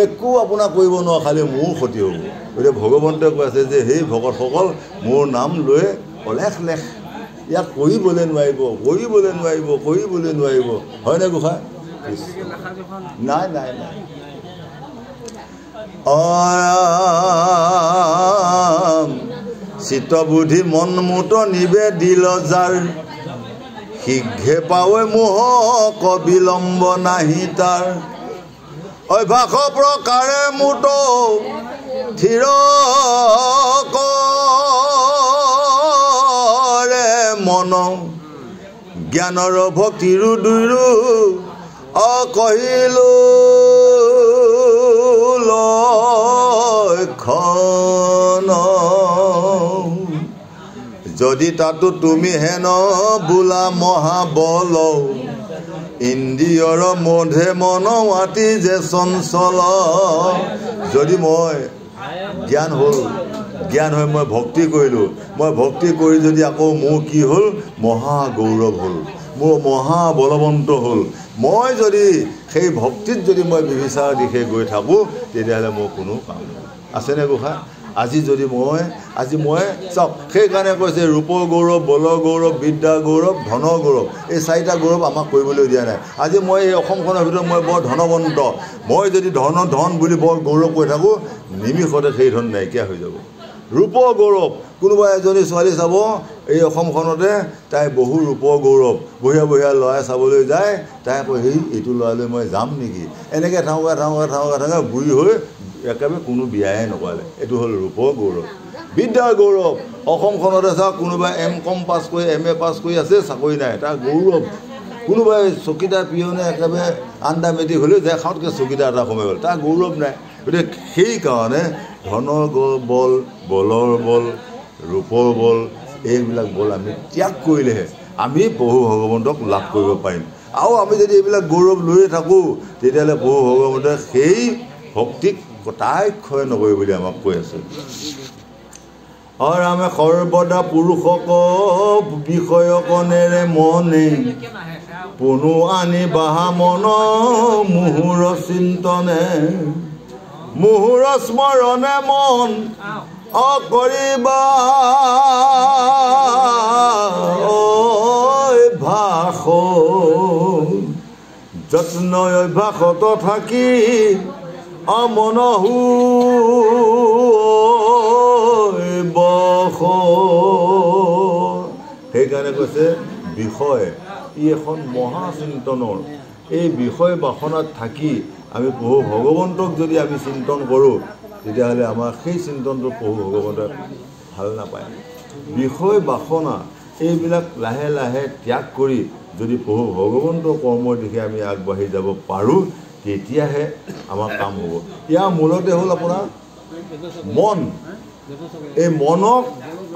একো আপোনাক কৰিব নোৱাৰোঁ খালি মোৰ ক্ষতি হ'ব গতিকে ভগৱন্তই কৈ আছে যে সেই ভকতসকল মোৰ নাম লৈ অলেখ লেখ ইয়াক কৰিবলৈ নোৱাৰিব হয়নে গোসাঁই নাই নাই নাই চিত্তবুদ্ধি মনমুত নিবেদিল যাৰ শীঘ্ৰে পাৱে মোহক বিলম্ব নাহি তাৰ অভ্যাস প্ৰকাৰে মুত থিৰ কৰে মন জ্ঞানৰ ভক্তিৰো দুইৰো অকহিলো লক্ষণ যদি তাতো তুমি হেন বোলা মহাবল ইন্দ্ৰিয়ৰ মধে মন মাতি যে চঞ্চল যদি মই জ্ঞান হৈ মই ভক্তি কৰিলোঁ মই ভক্তি কৰি যদি আকৌ মোৰ কি হ'ল মহাগৌৰৱ হ'ল মোৰ মহাবলৱন্ত হ'ল মই যদি সেই ভক্তিত যদি মই বিবিচাৰ দিশে গৈ থাকোঁ তেতিয়াহ'লে মোৰ কোনো কাম আছেনে গোসাঁই আজি যদি মই চাওক সেইকাৰণে কৈছে ৰূপ গৌৰৱ বল গৌৰৱ বিদ্যা গৌৰৱ ধন গৌৰৱ এই চাৰিটা গৌৰৱ আমাক কৰিবলৈ দিয়া নাই আজি মই এই অসমখনৰ ভিতৰত মই বৰ ধনৱন্ত মই যদি ধন বুলি বৰ গৌৰৱ কৰি থাকোঁ নিমিষতে সেই ধন নাইকিয়া হৈ যাব ৰূপ গৌৰৱ কোনোবা এজনী ছোৱালী চাব এই অসমখনতে তাই বহু ৰূপ গৌৰৱ বঢ়িয়া ল'ৰাই চাবলৈ যায় তাই আকৌ এইটো ল'ৰালৈ মই যাম নেকি এনেকৈ থাকোঁ বুঢ়ী হৈ একেবাৰে কোনো বিয়াই নকৰালে এইটো হ'ল ৰূপ গৌৰৱ বিদ্যাৰ গৌৰৱ অসমখনতে চাওক কোনোবাই M.Com পাছ কৰি MA পাছ কৰি আছে চাকৰি নাই তাৰ গৌৰৱ কোনোবাই চকীদাৰ পিয়নে একেবাৰে আণ্ডাৰ মেট্ৰিক হ'লেও যে খাওঁতকৈ চকীদাৰ এটা সোমাই গ'ল তাৰ গৌৰৱ নাই গতিকে সেইকাৰণে ধনৰ বল বলৰ বল ৰূপৰ বল এইবিলাক বল আমি ত্যাগ কৰিলেহে আমি প্ৰভু ভগৱন্তক লাভ কৰিব পাৰিম আৰু আমি যদি এইবিলাক গৌৰৱ লৈয়ে থাকোঁ তেতিয়াহ'লে প্ৰভু ভগৱন্তে সেই ভক্তিক তাই ক্ষয় নকৰে বুলি আমাক কৈ আছে ৰামে সৰ্বদা পুৰুষক বিষয়কণেৰে মনে পুনু আনি বাহা মন মুহুৰ চিন্তনে মুহুৰ স্মৰণে মন অকৰিবা অভ্যাস যত্ন অভ্যাসত থাকি অমনহু বস সেইকাৰণে কৈছে বিষয় ই এখন মহাচিন্তনৰ এই বিষয় বাসনাত থাকি আমি প্ৰভু ভগৱন্তক যদি আমি চিন্তন কৰোঁ তেতিয়াহ'লে আমাৰ সেই চিন্তনটো প্ৰভু ভগৱন্তই ভাল নাপায় বিষয় বাসনা এইবিলাক লাহে লাহে ত্যাগ কৰি যদি প্ৰভু ভগৱন্তৰ কৰ্মৰ দিশে আমি আগবাঢ়ি যাব পাৰোঁ তেতিয়াহে আমাৰ কাম হ'ব ইয়াৰ মূলতে হ'ল আপোনাৰ মন এই মনক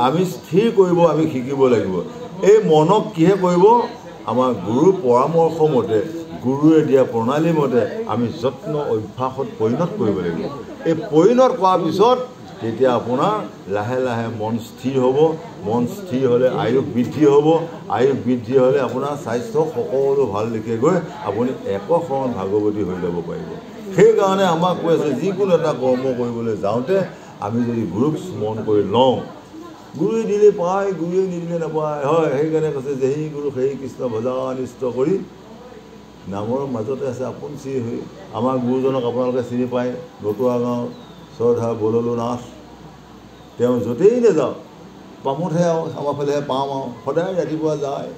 আমি স্থিৰ কৰিব আমি শিকিব লাগিব এই মনক কিহে কৰিব আমাৰ গুৰুৰ পৰামৰ্শ মতে গুৰুৱে দিয়া প্ৰণালী মতে আমি যত্ন অভ্যাসত পৰিণত কৰিব লাগিব এই পৰিণত কৰাৰ পিছত তেতিয়া আপোনাৰ লাহে লাহে মন স্থিৰ হ'ব মন স্থিৰ হ'লে আয়ুস বৃদ্ধি হ'ব আয়ুস বৃদ্ধি হ'লে আপোনাৰ স্বাস্থ্য সকলো ভাল দেখে গৈ আপুনি একশৰণ ভাগৱতী হৈ যাব পাৰিব সেইকাৰণে আমাক কৈ আছে যিকোনো এটা কৰ্ম কৰিবলৈ যাওঁতে আমি যদি গুৰুক স্মৰণ কৰি লওঁ গুৰুৱে দিলে পায় গুৰুৱে নিদিলে নাপায় হয় সেইকাৰণে কৈছে যে সেই গুৰু সেই কৃষ্ণ ভজানিষ্ট কৰি নামৰ মাজতে আছে আপোন শ্ৰী হৈ আমাৰ গুৰুজনক আপোনালোকে চিনি পায় নতুৱা গাঁও শ্ৰদ্ধা বললো নাথ তেওঁ য'তেই নাযাওক পামতহে আমাৰ ফালেহে পাম আৰু সদায় ৰাতিপুৱা যায়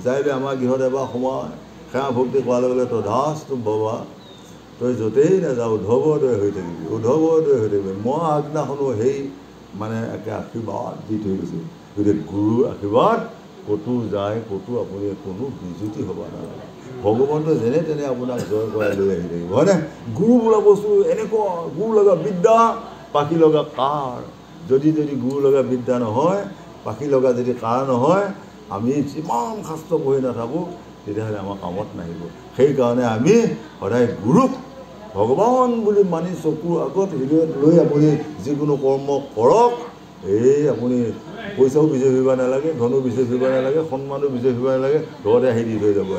যাই লৈ আমাৰ গৃহত এবাৰ সোমায় সেৱা ভক্তি কৰাৰ লগে লগে তই দাস তোক বাবা তই য'তেই নাযাওঁ উদ্ধৱৰ দৰে হৈ থাকিবি মই আগদিনাখনো সেই মানে একে আশীৰ্বাদ দি থৈ গৈছোঁ গতিকে গুৰুৰ আশীৰ্বাদ ক'তো যায় ক'তো আপুনি কোনো বিজুতি হ'ব নালাগে ভগৱন্তই যেনে তেনে আপোনাক জয় কৰাই লৈ আহি থাকিব হয়নে গুৰু বোলা বস্তু এনেকুৱা গুৰু লগা বিদ্যা পাখি লগা কাৰ যদি গুৰু লগা বিদ্যা নহয় পাখি লগা যদি কাৰ নহয় আমি যিমান শাস্ত্ৰ পঢ়ি নাথাকোঁ তেতিয়াহ'লে আমাৰ কামত নাহিব সেইকাৰণে আমি সদায় গুৰুক ভগৱান বুলি মানি চকুৰ আগত হৃদয়ত লৈ আপুনি যিকোনো কৰ্ম কৰক এই আপুনি পইচাও বিচাৰি ফুৰিব নালাগে ধনো বিচাৰি ফুৰিব নালাগে সন্মানো বিচাৰি ফুৰিব নালাগে ঘৰতে আহি দি থৈ যাব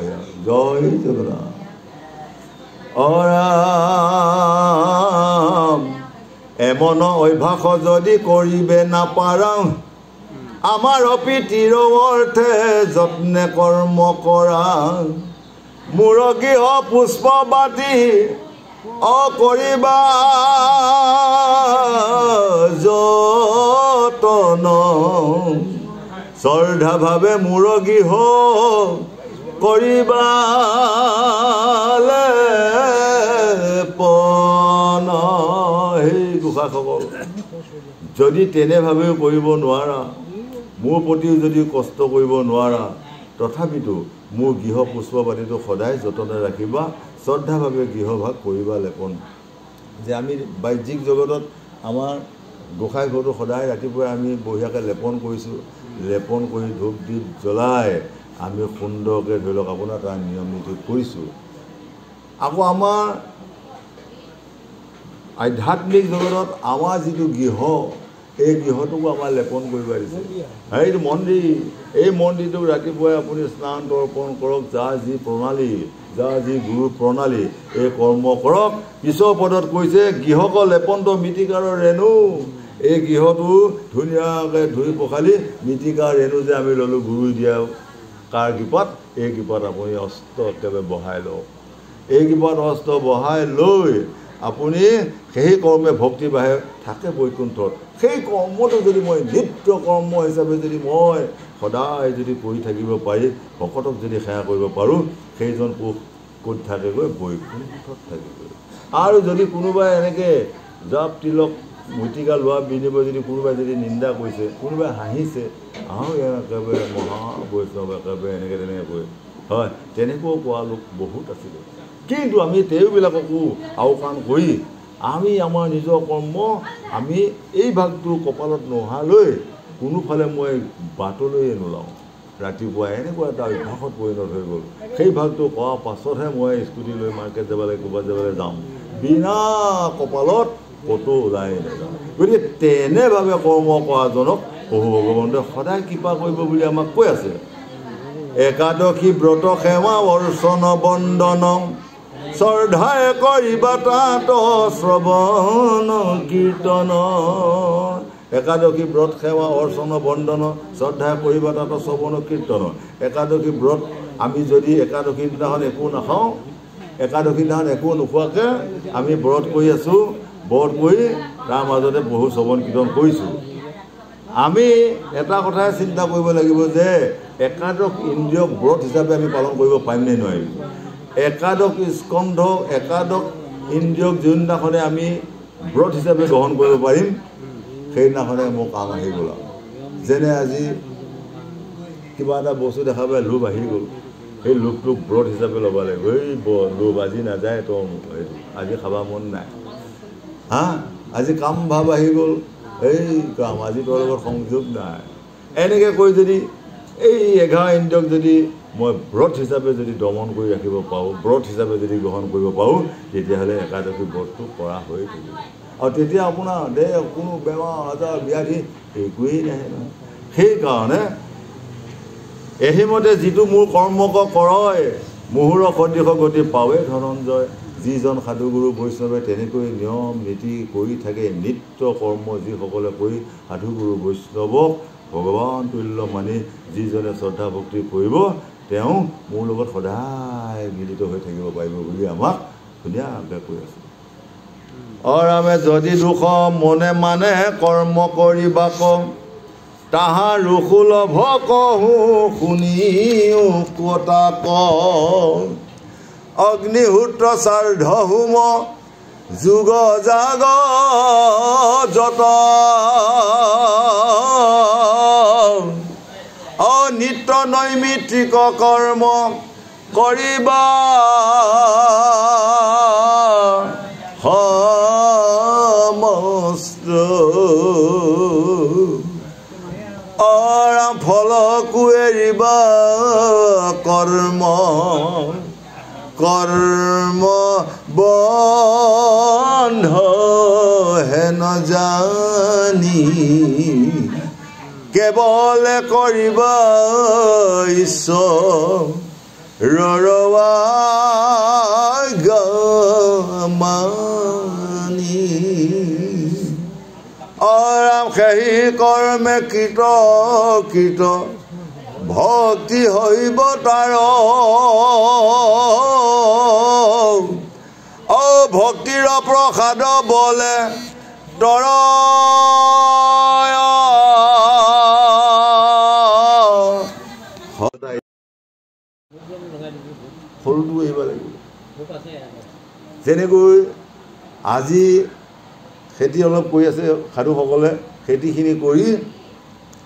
জয় জগন্নাথ এমন অভ্যাস যদি কৰিবে নাপাৰাও আমাৰ অপিতিৰ অৰ্থে যত্নে কৰ্ম কৰা মুৰগীহ পুষ্প বাতি অকৰিবা যতন শ্ৰদ্ধা ভাৱে মুৰগীহ কৰিবা লেপন সেই গোসাঁসকল যদি তেনেভাৱেও কৰিব নোৱাৰা মোৰ প্ৰতিও যদি কষ্ট কৰিব নোৱাৰা তথাপিতো মোৰ গৃহ পুষ্পবাদীটো সদায় যতনে ৰাখিবা শ্ৰদ্ধাভাৱে গৃহভাগ কৰিবা লেপন যে আমি বাহ্যিক জগতত আমাৰ গোসাঁই ঘৰটো সদায় ৰাতিপুৱাই আমি বঢ়িয়াকৈ লেপন কৰিছোঁ লেপন কৰি ধূপ দীপ জ্বলাই আমি সুন্দৰকৈ ধৰি লওক আপোনাৰ তাৰ নিয়ম নীতি কৰিছোঁ আকৌ আমাৰ আধ্যাত্মিক জগতত আমাৰ যিটো গৃহ এই গৃহটোকো আমাৰ লেপন কৰিব দিছে এইটো মন্দিৰ এই মন্দিৰটোক ৰাতিপুৱাই আপুনি স্নান তৰ্পণ কৰক যাৰ যি প্ৰণালী যাৰ যি গুৰু প্ৰণালী এই কৰ্ম কৰক পিছৰ পদত কৈছে গৃহক লেপনটো মৃত্তিকাৰ ৰেণু এই গৃহটো ধুনীয়াকৈ ধুই পখালি মৃত্তিকাৰ ৰেণু যে আমি ল'লোঁ গুৰু দিয়া কাৰ কৃপাত এই কৃপাত আপুনি অস্ত্ৰ একেবাৰে বহাই লওক এই কৃপাত অস্ত্ৰ বহাই লৈ আপুনি সেই কৰ্মে ভক্তি বাঢ়ে থাকে বৈকুণ্ঠত সেই কৰ্মটো যদি মই নিত্য কৰ্ম হিচাপে যদি মই সদায় যদি কৰি থাকিব পাৰি ভকতক যদি সেৱা কৰিব পাৰোঁ সেইজন পুৰুষ ক'ত থাকেগৈ বৈকুণ্ঠত থাকিবগৈ আৰু যদি কোনোবাই এনেকৈ জাপ তিলক মৃত্তিকা লোৱা বিনিময় যদি কোনোবাই যদি নিন্দা কৰিছে কোনোবাই হাঁহিছে একেবাৰে মহা বৈষ্ণৱ একেবাৰে এনেকৈ তেনেকৈ কৈ হয় তেনেকুৱাও কোৱা লোক বহুত আছিলে কিন্তু আমি তেওঁবিলাককো আওকাণ কৰি আমি আমাৰ নিজৰ কৰ্ম আমি এই ভাগটো কপালত নোহালৈ কোনোফালে মই বাটলৈয়ে নোলাওঁ ৰাতিপুৱা এনেকুৱা এটা অভ্যাসত পৰিণত হৈ গ'ল সেই ভাগটো কৰাৰ পাছতহে মই স্কুটি লৈ মাৰ্কেট যাব লাগে ক'ৰবাত যাবলৈ যাওঁ বিনা কপালত ক'তো ওলাই নাযাওঁ গতিকে তেনেভাৱে কৰ্ম কৰাজনক প্ৰভু ভগৱন্তই সদায় কৃপা কৰিব বুলি আমাক কৈ আছে একাদশী ব্ৰত সেৱা অৰ্চন বন্দন শ্ৰদ্ধাই কৰিবা তাত শ্ৰৱণ কীৰ্তন একাদশী ব্ৰত সেৱা অৰ্চন বন্দন শ্ৰদ্ধাই কৰিবা তাত শ্ৰৱণ কীৰ্তন একাদশী ব্ৰত আমি যদি একাদশীৰ দিনাখন একো নাখাওঁ একাদশীৰ দিনাখন একো নোখোৱাকৈ আমি ব্ৰত কৰি আছোঁ ব্ৰত কৰি তাৰ মাজতে বহু শ্ৰৱণ কীৰ্তন কৰিছোঁ আমি এটা কথাই চিন্তা কৰিব লাগিব যে একাদশ ইন্দ্ৰিয়ক ব্ৰত হিচাপে আমি পালন কৰিব পাৰিম নে নোৱাৰিম একাদশ স্কন্ধ একাদশ ইন্দ্ৰিয়ক যোনদিনাখনে আমি ব্ৰত হিচাপে গ্ৰহণ কৰিব পাৰিম সেইদিনাখনে মোৰ কাম আহি গ'ল যেনে আজি কিবা এটা বস্তু দেখা পাই লোভ আহি গ'ল সেই লোভটোক ব্ৰত হিচাপে ল'ব লাগিব এই লোভ আজি নাযায় তো আজি খাব মন নাই আজি কাম ভাৱ আহি গ'ল এই কাম আজি তোৰ লগত সংযোগ নাই এনেকৈ কৈ যদি এই 11 ইন্দ্ৰিয়ক যদি মই ব্ৰত হিচাপে যদি দমন কৰি ৰাখিব পাৰোঁ ব্ৰত হিচাপে যদি গ্ৰহণ কৰিব পাৰোঁ তেতিয়াহ'লে একাদশী ব্ৰতটো কৰা হৈ থাকিব আৰু তেতিয়া আপোনাৰ দেহ কোনো বেমাৰ আজাৰ ব্যাধি একোৱেই নাহে নহয় সেইকাৰণে এহিমতে যিটো মোৰ কৰ্মক কৰয় মুহূৰ্ত সদৃশ গতি পাৱে ধনঞ্জয় যিজন সাধুগুৰু বৈষ্ণৱে তেনেকৈ নিয়ম নীতি কৰি থাকে নিত্য কৰ্ম যিসকলে কৰি সাধুগুৰু বৈষ্ণৱক ভগৱান তুল্য মানি যিজনে শ্ৰদ্ধা ভক্তি কৰিব তেওঁ মোৰ লগত সদায় মিলিত হৈ থাকিব পাৰিব বুলি আমাক ধুনীয়াকৈ কৈ আছে অৰামে যদি দুখ মনে মানে কৰ্ম কৰিবা কম তাহা ৰুখুলভ কহো শুনিও কটা কম অগ্নিহোত্ৰ শ্ৰাদ্ধ হোম যুগ জাগ যত অনিত্য নৈমিত্তিক কৰ্ম কৰিবা সমস্ত অৰাম ফলকো এৰিবা কৰ্ম কৰ্ম বন্ধ হে নজানি কেৱল কৰিবা ঈশ্বৰৰৱা গমানি অৰাম সেই কৰ্মে কৃত কৃত ভক্তি হৈব তাৰ ভক্তিৰ প্ৰসাদ বলে তৰ ফলটো এৰিব লাগিব যেনেকৈ আজি খেতি অলপ কৰি আছে সাধুসকলে খেতিখিনি কৰি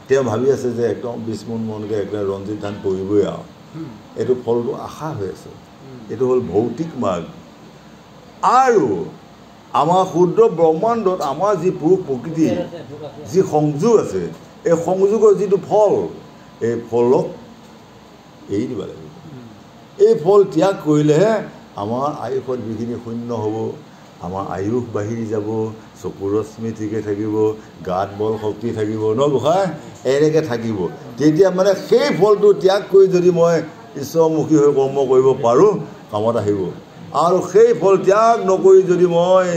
তেওঁ ভাবি আছে যে একদম 20 মোন মনকৈ একদম ৰঞ্জিত ধান কৰিবই আৰু এইটো ফলটো আশা হৈ আছে এইটো হ'ল ভৌতিক মাৰ্গ আৰু আমাৰ ক্ষুদ্ৰ ব্ৰহ্মাণ্ডত আমাৰ যি প্ৰকৃতি যি সংযোগ আছে এই সংযোগৰ যিটো ফল এই ফলক এৰি দিব লাগিব এই ফল ত্যাগ কৰিলেহে আমাৰ আয়ুষত যিখিনি শূন্য হ'ব আমাৰ আয়ুষ বাঢ়ি যাব চকুৰ ৰশ্মি ঠিকে থাকিব গাত বল শক্তি থাকিব ন গোসাঁই এনেকৈ থাকিব তেতিয়া মানে সেই ফলটো ত্যাগ কৰি যদি মই ঈশ্বৰমুখী হৈ কৰ্ম কৰিব পাৰোঁ কামত আহিব আৰু সেই ফল ত্যাগ নকৰি যদি মই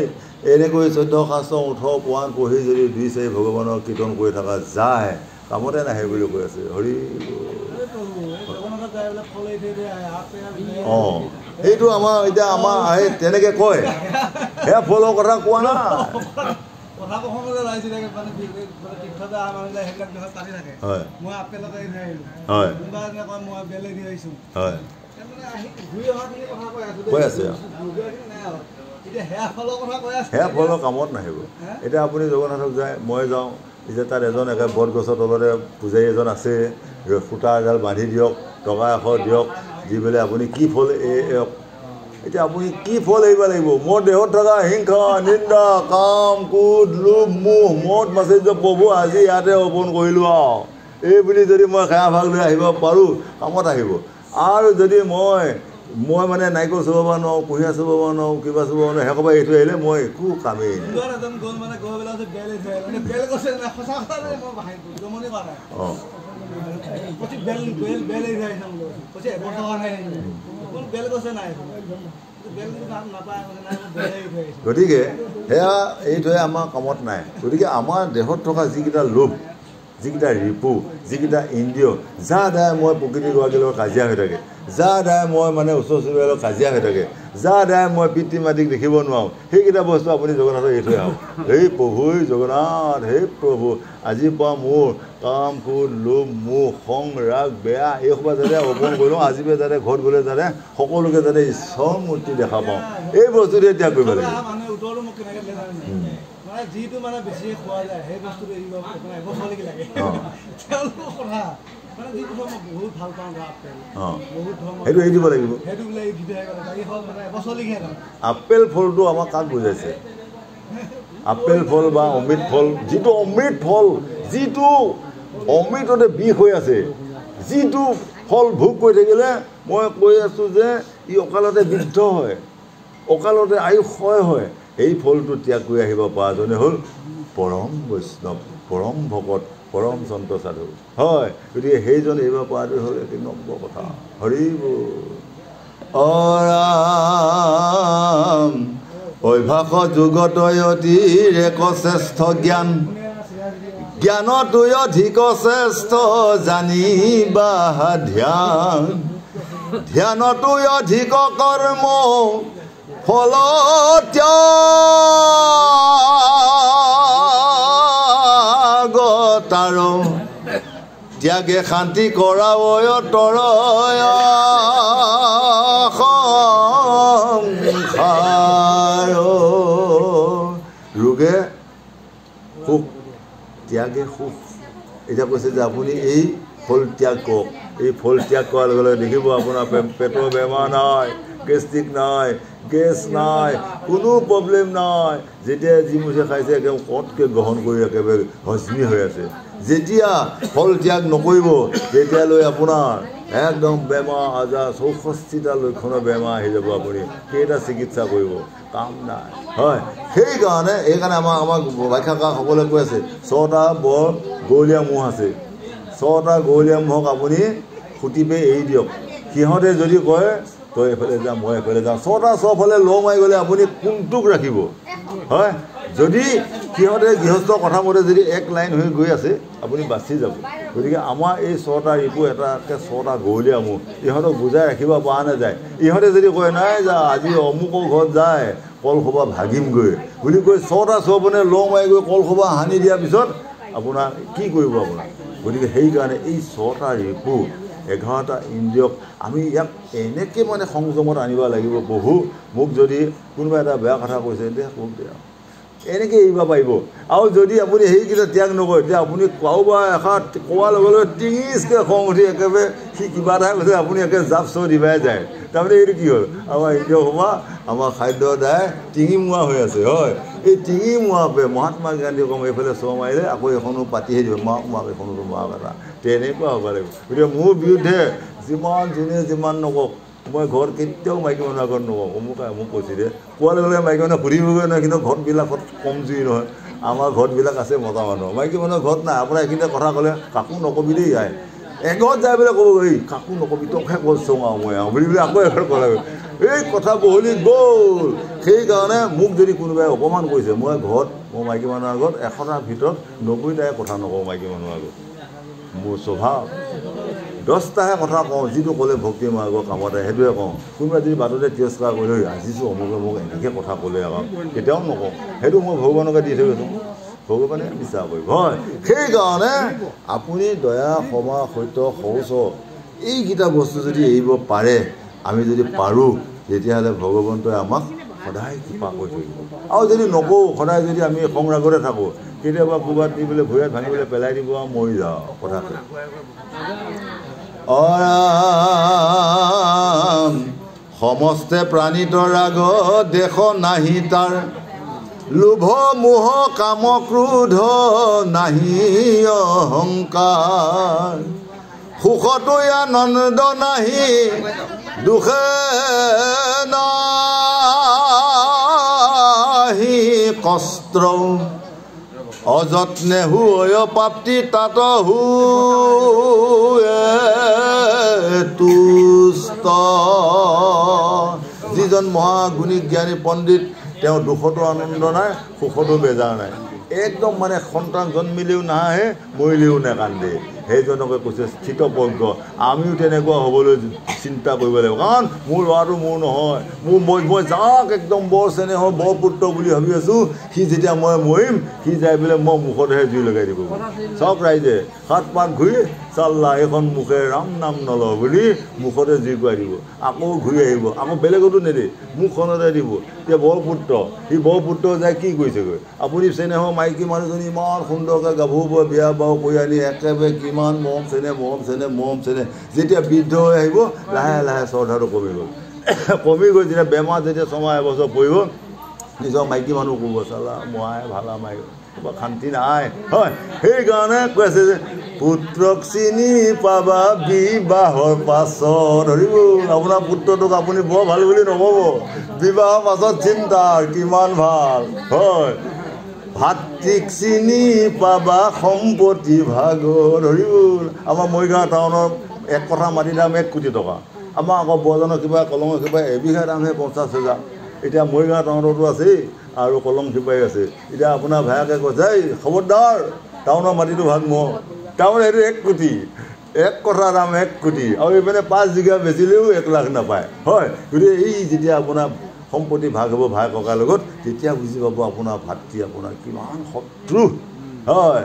এনেকৈ 14 শাস্ত্ৰ 18 পুৰাণ পঢ়ি যদি 2-4 ভগৱানৰ কীৰ্তন কৰি থকা যায় কামতে নাহে বুলি কৈ আছে হৰি অঁ এইটো আমাৰ এতিয়া আমাৰ আহে তেনেকৈ কয় সেয়া ফলৰ কথা কোৱা নাই কৈ আছে সেয়া ফলৰ কামত নাহিব এতিয়া আপুনি জগন্নাথক যায় মই যাওঁ এতিয়া তাত এজন একে বটগছৰ তলতে পূজাৰী এজন আছে সূতা এডাল বান্ধি দিয়ক টকা 100 দিয়ক দি পেলাই আপুনি কি ফল এতিয়া আপুনি কি ফল এৰিব লাগিব মোৰ দেহত থকা হিংসা নিন্দা কাম ক্ৰোধ লোভ মোহ মদ মাচৰ্য প্ৰভু আজি ইয়াতে অৰ্পণ কৰিলোঁ আৰু এই বুলি যদি মই সেৱা ভাগ লৈ আহিব পাৰোঁ কামত আহিব আৰু যদি মই মানে নাৰিকল চুবাব নোৱাৰোঁ কুঁহিয়া চুবাব নোৱাৰোঁ কিবা চুবাব নোৱাৰোঁ সেইসোপা এৰি থৈ আহিলে মই একো কামেই গতিকে সেয়া এৰি থৈ আমাৰ কামত নাই গতিকে আমাৰ দেহত থকা যিকেইটা লোভ যিকেইটা ৰিপু যিকেইটা ইন্দ্ৰিয় যাৰ দ্বাৰা মই প্ৰকৃতিগৰাকীৰ লগত কাজিয়া হৈ থাকে যাৰ দ্বাৰা মই মানে ওচৰ চুবুৰীয়াৰ লগত কাজিয়া হৈ থাকে যাৰ দ্বাৰা মই পিতৃ মাতৃক দেখিব নোৱাৰোঁ সেইকেইটা বস্তু আপুনি জগন্নাথক এৰি থৈ আহক সেই প্ৰভু জগন্নাথ হে প্ৰভু আজিৰ পৰা মোৰ কাম ক্ৰোধ লোভ মোহ খং ৰাগ বেয়া এইসোপা যাতে অৰ্পণ কৰিলোঁ আজিৰ পৰা যাতে ঘৰত গ'লে যাতে সকলোকে যাতে ঈশ্বৰ মূৰ্তি দেখা পাওঁ এই বস্তুটোৱে ত্যাগ কৰিব লাগিব যিটো মানে বেছি খোৱা যায় সেই বস্তুটো এৰিব এবছৰলৈকে লাগে তেওঁলোকৰ কথা মানে যিটো মই বহুত ভাল পাওঁ আপেল বহুত সেইটো এৰি দিব লাগিব সেইটো বোলে এৰি দিলে মানে এবছৰলৈকে আপেল ফলটো আমাক কাক বুজাইছে আপেল ফল বা অমৃত ফল যিটো অমৃত ফল যিটো অমৃততে বিষ হৈ আছে যিটো ফল ভোগ কৰি থাকিলে মই কৈ আছোঁ যে ই অকালতে বৃদ্ধ হয় অকালতে আয়ুস ক্ষয় হয় এই ফলটো ত্যাগ কৰি আহিব পৰাজনে হ'ল পৰম বৈষ্ণৱ পৰম ভকত পৰম সন্ত সাধু হয় গতিকে সেইজন এৰিব পৰাটো হ'ল এক নম্বৰ কথা হৰি অৰাম অভ্যাস যুগতৈ অতিৰ এক শ্ৰেষ্ঠ জ্ঞান জ্ঞানতৈ অধিক শ্ৰেষ্ঠ জানিবা ধ্যান ধ্যানতৈ অধিক কৰ্ম ফল ত্যাগ তাৰ ত্যাগে শান্তি কৰা তৰ সংসাৰ ৰোগে সুখ ত্যাগে সুখ এতিয়া কৈছে যে আপুনি এই ফল ত্যাগ কৰক এই ফল ত্যাগ কৰাৰ লগে লগে দেখিব আপোনাৰ পেটৰ বেমাৰ নাই গেষ্ট্ৰিক নাই, গেছ নাই, কোনো প্ৰব্লেম নাই। যেতিয়া যি মুঠে খাইছে একদম কটকৈ গ্ৰহণ কৰি একেবাৰে হজমি হৈ আছে। যেতিয়া ফল ত্যাগ নকৰিব তেতিয়ালৈ আপোনাৰ একদম বেমাৰ আজাৰ 64টা লক্ষণৰ বেমাৰ আহি যাব। আপুনি কেইটা চিকিৎসা কৰিব, কাম নাই। হয়, সেইকাৰণে আমাক ব্যাখ্যাকাৰসকলে কৈ আছে 6টা বৰ গৱলীয়া মহ আছে। 6টা গৱলীয়া মহক আপুনি খুটিপে এৰি দিয়ক। সিহঁতে যদি কয় তই এফালে যা, মই এফালে যাওঁ, 6টা চবফালে ল মাৰি গ'লে আপুনি কোনটোক ৰাখিব? হয়, যদি সিহঁতে গৃহস্থ কথা মতে যদি এক লাইন হৈ গৈ আছে আপুনি বাচি যাব। গতিকে আমাৰ এই 6টা ৰিপু এটাকৈ 6টা গৱলীয়া মহ, ইহঁতক বুজাই ৰাখিব পৰা নাযায়। ইহঁতে যদি কয় নাই যা আজি অমুকৰ ঘৰত যায় কলসোপা ভাগিমগৈ বুলি কৈ 6টা চবনে ল মাৰি গৈ কলসোপা সানি দিয়াৰ পিছত আপোনাৰ কি কৰিব আপোনাৰ? গতিকে সেইকাৰণে এই 6টা ৰিপু 11টা ইন্দ্ৰিয়ক আমি ইয়াক এনেকৈ মানে সংযমত আনিব লাগিব। মোক যদি কোনোবা এটা বেয়া কথা কৈছে দে কওক দে, এনেকৈ এৰিব পাৰিব। আৰু যদি আপুনি সেইকেইটা ত্যাগ নকৰে তেতিয়া আপুনি কাৰোবাৰ এষাৰ কোৱাৰ লগে লগে টিঙিচকৈ খং উঠি একেবাৰে সি কিবা এটা কৈছে আপুনি একে জাপ চৌ দিবাই যায়। তাৰমানে এইটো কি হ'ল? আমাৰ ইন্দ্ৰিয়সোপা আমাৰ খাদ্যৰ দ্বাৰাই টিঙি মোৱা হৈ আছে। হয়, এই টিঙি মোৱাপে মহাত্মা গান্ধীয়ে কম এইফালে চৌ মাৰিলে আকৌ এখনো পাতিহে দিব, মাক এখনো মাক এটা, তেনেকুৱা হ'ব লাগিব। গতিকে মোৰ বিৰুদ্ধে যিমান যোনে যিমান নকওক, মই ঘৰত কেতিয়াও মাইকী মানুহৰ আগত নকওঁ মোক কৈছে দে। কোৱাৰ লগে লগে মাইকী মানুহে সুধিবগৈ নহয়, কিন্তু ঘৰবিলাকত কমজুৰি নহয়। আমাৰ ঘৰবিলাক আছে মতা মানুহ, মাইকী মানুহৰ ঘৰত নাই। আপোনাৰ এইখিনিতে কথা ক'লে কাকো নকবি দেই, যায় এঘৰত যাই পেলাই ক'ব এই কাকো নকবি, তোকহে কৈছোঁ আৰু মই বুলি আকৌ এঘৰত ক'লে এই কথা বহলি গ'ল। সেইকাৰণে মোক যদি কোনোবাই অপমান কৰিছে, মই মাইকী মানুহৰ আগত 100টাৰ ভিতৰত 90টাই কথা নকওঁ মাইকী মানুহৰ আগত। মোৰ স্বভাৱ 10টাহে কথা কওঁ, যিটো ক'লে ভক্তি মাৰ্গৰ কামতে সেইটোৱে কওঁ। কোনোবাই যদি বাটতে তিৰস্কাৰ কৰিলে আজিছোঁ অমুকে মোক এনেকৈ কথা ক'লে আকৌ কেতিয়াও নকওঁ। সেইটো মই ভগৱানকে দি থৈ গৈছোঁ, ভগৱানে বিশ্বাস কৰিব। হয়, সেইকাৰণে আপুনি দয়া ক্ষমা সত্য শৌচ এইকেইটা বস্তু যদি এৰিব পাৰে, আমি যদি পাৰোঁ তেতিয়াহ'লে ভগৱন্তই আমাক সদায় কৃপা কৰি থাকিব। আৰু যদি নকওঁ, সদায় যদি আমি সংৰাগতে থাকোঁ, কেতিয়াবা ক'ৰবাত দি পেলাই ভৰিয়াত ভাঙি পেলাই পেলাই দিব আৰু মৰি যাওঁ কথাটো। সমস্তে প্ৰাণীত ৰাগ দেশ নাহি তাৰ, লোভ মোহ কাম ক্ৰোধ নাহি অহংকাৰ, সুখতো আনন্দ নাহি দুখে নাহি কষ্ট, অযত্নে হুয় প্ৰাপ্তি তাত তুষ্ট। যিজন মহাগুণী জ্ঞানী পণ্ডিত তেওঁ দুখতো আনন্দ নাই, সুখতো বেজাৰ নাই। একদম মানে সন্তান জন্মিলেও নাহে, মৰিলেও নাকান্দে। সেইজনকে কৈছে স্থিতপ্ৰজ্ঞ। আমিও তেনেকুৱা হ'বলৈ চিন্তা কৰিব লাগিব। কাৰণ মোৰ ল'ৰাটো মোৰ নহয়, মই যাক একদম বৰ চেনেহৰ বৰ পুত্ৰ বুলি ভাবি আছোঁ, সি যেতিয়া মই মৰিম সি যাই পেলাই মই মুখতহে জুই লগাই দিব। চব ৰাইজে 7 পাক ঘূৰি চাল্লা এইখন মুখে ৰাম নাম নলওঁ বুলি মুখতে জুই কৰাই দিব। আকৌ ঘূৰি আহিব, আকৌ বেলেগতো নেদে, মুখখনতে দিব। এতিয়া বৰপুত্ৰ, সি বৰপুত্ৰ যাই কি কৰিছেগৈ? আপুনি চেনেহৰ মাইকী মানুহজনী ইমান সুন্দৰকৈ গাভৰু পৰা বিয়া বাৰু কৰি আনি একেবাৰে কিমান মৰম চেনেহ, যেতিয়া বৃদ্ধ হৈ আহিব লাহে লাহে শ্ৰদ্ধাটো কমি গ'ল। যেতিয়া বেমাৰ যেতিয়া 6 এবছৰ পৰিব, নিজৰ মাইকী মানুহ ক'ব চালা মই ভালা মাৰি কিবা শান্তি নাই। হয়, সেইকাৰণে কৈ আছে যে পুত্ৰক চিনি পাবা বিবাহৰ পাছত। ধৰিব আপোনাৰ পুত্ৰটোক আপুনি বৰ ভাল বুলি নক'ব, বিবাহৰ পাছত চিন্তা কিমান ভাল। হয়, ভাতৃক চিনি পাবা সম্পত্তি ভাগ। ধৰিব আমাৰ মৰিগাঁও টাউনৰ 1 কঠা মাটিৰ দাম 1 কোটি টকা। আমাৰ আকৌ বৰজনৰ কিবা কলঙৰ কিবা এবিঘা দামহে 50,000। এতিয়া মৰিগাঁও টাউনতো আছেই আৰু কলং শিপাই আছে। এতিয়া আপোনাৰ ভায়েকে কৈছে এই খবৰদাৰ টাউনৰ মাটিটো ভাগ মোৰ। তাৰমানে এইটো 1 কোটি, 1 কঠা দাম 1 কোটি, আৰু এইপিনে 5 বিঘা বেচিলেও 1 লাখ নাপায়। হয়, গতিকে এই যেতিয়া আপোনাৰ সম্পত্তি ভাগ হ'ব ভাই ককাৰ লগত, তেতিয়া বুজি পাব আপোনাৰ ভাতৃ আপোনাৰ কিমান শত্ৰু। হয়,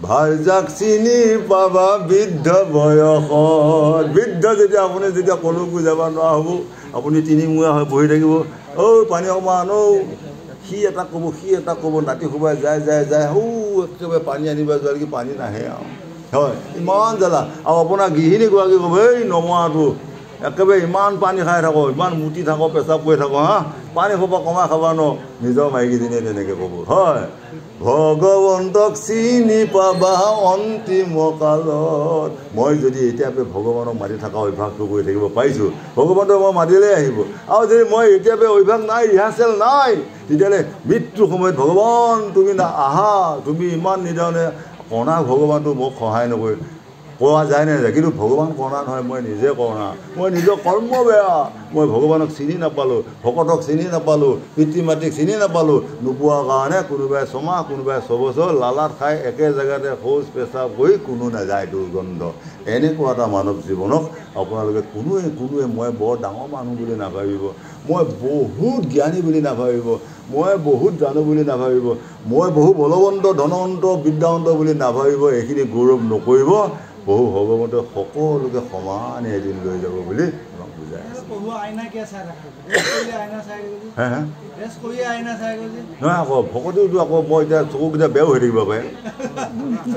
ভাইজাক চিনি পাবা বৃদ্ধ বয়সত। বৃদ্ধ যেতিয়া আপুনি যেতিয়া কলো বুজাব নোৱাৰা হ'ব, আপুনি 3 মূৰা হৈ বহি থাকিব। পানী অকণমান সি এটা ক'ব সি এটা ক'ব, নাতি সোবাই যায় একেবাৰে পানী আনিবা যোৱা কি পানী নাহে আৰু। হয়, ইমান জ্বালা। আৰু আপোনাৰ গৃহিণীগৰাকী ক'ব এই নমৰাটো একেবাৰে ইমান পানী খাই থাকোঁ ইমান মুতি থাকোঁ পেচাব কৰি থাকোঁ হা পানী খোপা কমাই খাবা ন নিজৰ মাইকীজনীয়ে তেনেকৈ ক'ব হয় ভগৱন্তক চিনি পাবা অন্তিম কালত মই যদি এতিয়া ভগৱানক মাতি থকা অভ্যাসটো কৰি থাকিব পাৰিছোঁ ভগৱন্তক মই মাতিলেই আহিব আৰু যদি মই এতিয়া অভ্যাস নাই ৰিহাৰ্চেল নাই তেতিয়াহ'লে মৃত্যুৰ সময়ত ভগৱান তুমি আহা তুমি ইমান নিদানে কণা ভগৱানটো মোক সহায় নকৰি কোৱা যায় নে নাযায় কিন্তু ভগৱান কণা নহয় মই নিজে কণা মই নিজৰ কৰ্ম বেয়া মই ভগৱানক চিনি নাপালোঁ ভকতক চিনি নাপালোঁ পিতৃ মাতৃক চিনি নাপালোঁ নোপোৱাৰ কাৰণে কোনোবাই ছমাহ কোনোবাই ছবছৰ লালাত খাই একে জেগাতে শৌচ পেচাব কৰি কোনো নাযায় দুৰ্গন্ধ এনেকুৱা এটা মানৱ জীৱনক আপোনালোকে কোনোৱে মই বৰ ডাঙৰ মানুহ বুলি নাভাবিব মই বহুত জ্ঞানী বুলি নাভাবিব মই বহুত জানো বুলি নাভাবিব মই বহু বলৱন্ত ধনৱন্ত বিদ্যাৱন্ত বুলি নাভাবিব এইখিনি গৌৰৱ নকৰিব বহু ভগৱন্তে সকলোকে সমানে এদিন লৈ যাব বুলি আমাক বুজাই আছে নহয় আকৌ ভকতেওতো আকৌ মই এতিয়া চকুকেইটা বেয়াও হৈ থাকিব পাৰে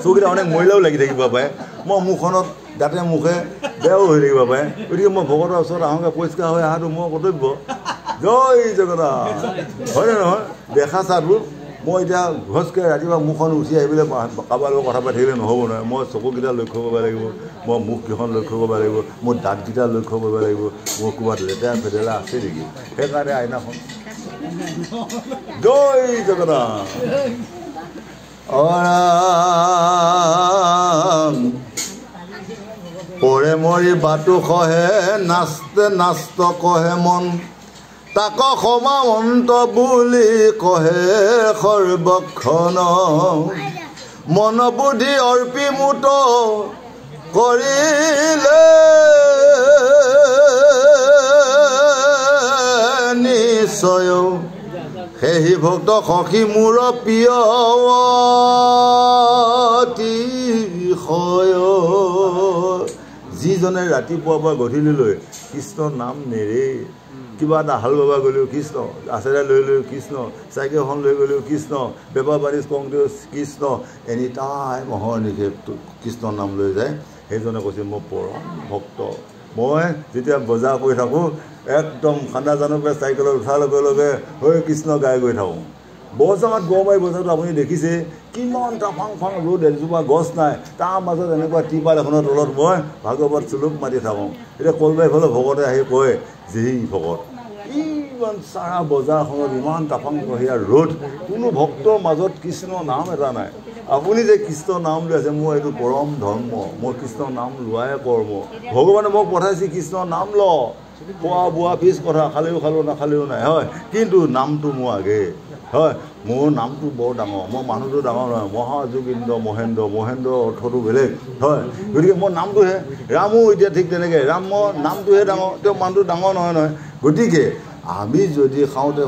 চকুকেইটা অনেক মহিলাও লাগি থাকিব পাৰে মই মুখখনত দাঁতে মুখে বেয়াও হৈ থাকিব পাৰে গতিকে মই ভকতৰ ওচৰত আহোঁগৈ পৰিষ্কাৰ হৈ অহাটো মোৰ কৰ্তব্য জয় জগন্নাথ হয়নে নহয় দেখা চাহটো মই এতিয়া ঘচকৈ ৰাতিপুৱা মুখখন উঠি আহিবলৈ কাৰোবাৰ লগত কথা পাতি থাকিলে নহ'ব নহয় মই চকুকেইটা লক্ষ্য কৰিব লাগিব মই মুখকেইখন লক্ষ্য কৰিব লাগিব মোৰ দাঁতকেইটা লক্ষ্য কৰিব লাগিব মোৰ ক'ৰবাত লেতেৰা ফেতেৰা আছে নেকি সেইকাৰণে আইনাখন জয় জগন্নাথ পৰে মৰি বাটু কহে নাচতে নাচত কহে মন তাক সমাৱন্ত বুলি কহে সৰ্বক্ষণ মন বুদ্ধি অৰ্পি মুত কৰিলে নিশ্চয় সেই ভক্ত সখী মোৰ প্ৰিয় যিজনে ৰাতিপুৱাৰ পৰা গধূলিলৈ কৃষ্ণৰ নাম নেৰে কিবা এটা হাল বাবা গ'লেও কৃষ্ণ আচেৰা লৈ কৃষ্ণ চাইকেলখন লৈ গ'লেও কৃষ্ণ বেপাৰ বাণিজ্য কৰোঁতেও কৃষ্ণ এনি টাইম অহৰ নিশে কৃষ্ণৰ নাম লৈ যায় সেইজনে কৈছে মই পৰম ভক্ত মই যেতিয়া বজাৰ কৰি থাকোঁ একদম খান্দা জানৰ পৰা চাইকেলত উঠাৰ লগে লগে হৈ কৃষ্ণ গাই গৈ থাকোঁ বজাৰত গড়বাৰী বজাৰটো আপুনি দেখিছে কিমান টাফাং ফাং ৰ'দ এজোপা গছ নাই তাৰ মাজত এনেকুৱা টিপাল এখনৰ তলত মই ভাগৱত চুলুক মাতি থাকোঁ এতিয়া কলবাৰী ফালে ভকতে আহি কয় যে ভকত ইমান চাৰা বজাৰখনত ইমান টাফাং কঢ়িয়া ৰ'দ কোনো ভক্তৰ মাজত কৃষ্ণৰ নাম এটা নাই আপুনি যে কৃষ্ণৰ নাম লৈ আছে মোৰ এইটো পৰম ধৰ্ম মই কৃষ্ণৰ নাম লোৱাই কৰ্ম ভগৱানে মোক পঠাইছে কৃষ্ণৰ নাম ল খোৱা বোৱা পিছ কথা খালেও খালোঁ নাখালেও নাই হয় কিন্তু নামটো মোৰ আগে হয় মোৰ নামটো বৰ ডাঙৰ মোৰ মানুহটো ডাঙৰ নহয় মহাযোগীন্দ্ৰ মহেন্দ্ৰ অৰ্থটো বেলেগ হয় গতিকে মোৰ নামটোহে ৰামো এতিয়া ঠিক তেনেকৈ ৰামৰ নামটোহে ডাঙৰ তেওঁ মানুহটো ডাঙৰ নহয় গতিকে আমি যদি খাওঁতে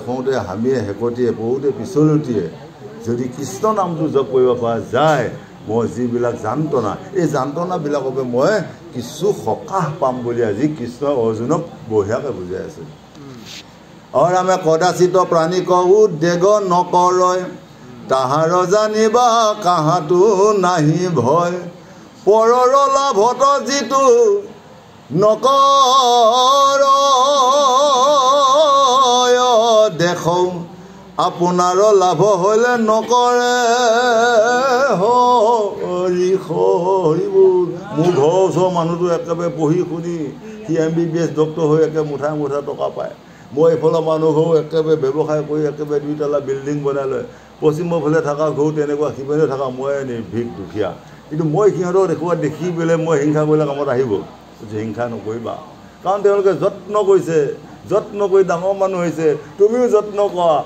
হামিয়ে হেকটিয়ে বহুতে পিছলতিয়ে যদি কৃষ্ণ নামটো জপ কৰিব পৰা যায় মই যিবিলাক যান্ত্ৰণা এই যান্ত্ৰণাবিলাককে মই কিছু সকাহ পাম বুলি আজি কৃষ্ণই অৰ্জুনক বঢ়িয়াকৈ বুজাই আছে অৰামে কদাচিত প্ৰাণীক উদ্বেগ নকৰয় তাহাৰ জানিবা কাহাতো নাহি ভয় পৰৰ লাভত যিটো নকৰ দেখৌ আপোনাৰ লাভ হ'লে নকৰে হৰি হৰিবোৰ মোৰ ঘৰৰ ওচৰৰ মানুহটো একেবাৰে পঢ়ি শুনি সি MBBS ডক্টৰ হৈ একে মুঠাই টকা পায় মই এইফালৰ মানুহ ঘৰো একেবাৰে ব্যৱসায় কৰি একেবাৰে 2 তলা বিল্ডিং বনাই লয় পশ্চিমৰ ফালে থকা ঘৰো তেনেকুৱা সিফালে থকা মই নিৰ্ভীক দুখীয়া কিন্তু মই সিহঁতক দেখি পেলাই মই হিংসা কৰিলে কামত আহিব হিংসা নকৰিবা কাৰণ তেওঁলোকে যত্ন কৰিছে যত্ন কৰি ডাঙৰ মানুহ হৈছে তুমিও যত্ন কৰা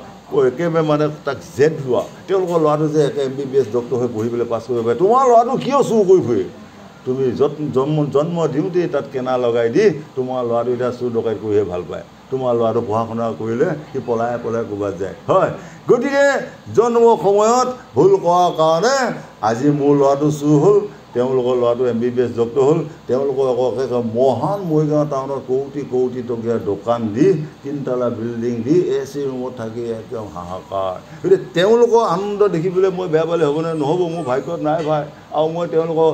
একেবাৰে মানে তাক জেদ লোৱা তেওঁলোকৰ ল'ৰাটো যে একে MBBS ডক্টৰ হৈ পঢ়ি পেলাই পাছ কৰিব পাৰে তোমাৰ ল'ৰাটো কিয় চুৰ কৰি ফুৰে তুমি জন্ম দিওঁতেই তাত কেনা লগাই দি তোমাৰ ল'ৰাটো এতিয়া চুৰ ডকাইত কৰিহে ভাল পায় তোমাৰ ল'ৰাটো পঢ়া শুনা কৰিলে সি পলাই ক'ৰবাত যায় হয় গতিকে জন্মৰ সময়ত ভুল কৰাৰ কাৰণে আজি মোৰ ল'ৰাটো চুৰ হ'ল তেওঁলোকৰ ল'ৰাটো MBBS ডক্টৰ হ'ল তেওঁলোকৰ আকৌ মহান মৰিগাঁও টাউনত কোটি টকীয়া দোকান দি 3 তলা বিল্ডিং দি AC ৰুমত থাকি একদম হাহাকাৰ গতিকে তেওঁলোকৰ আনন্দ দেখি পেলাই মই বেয়া পালে হ'বনে নহ'ব মোৰ ভাগ্যত নাই ভাই আৰু মই তেওঁলোকৰ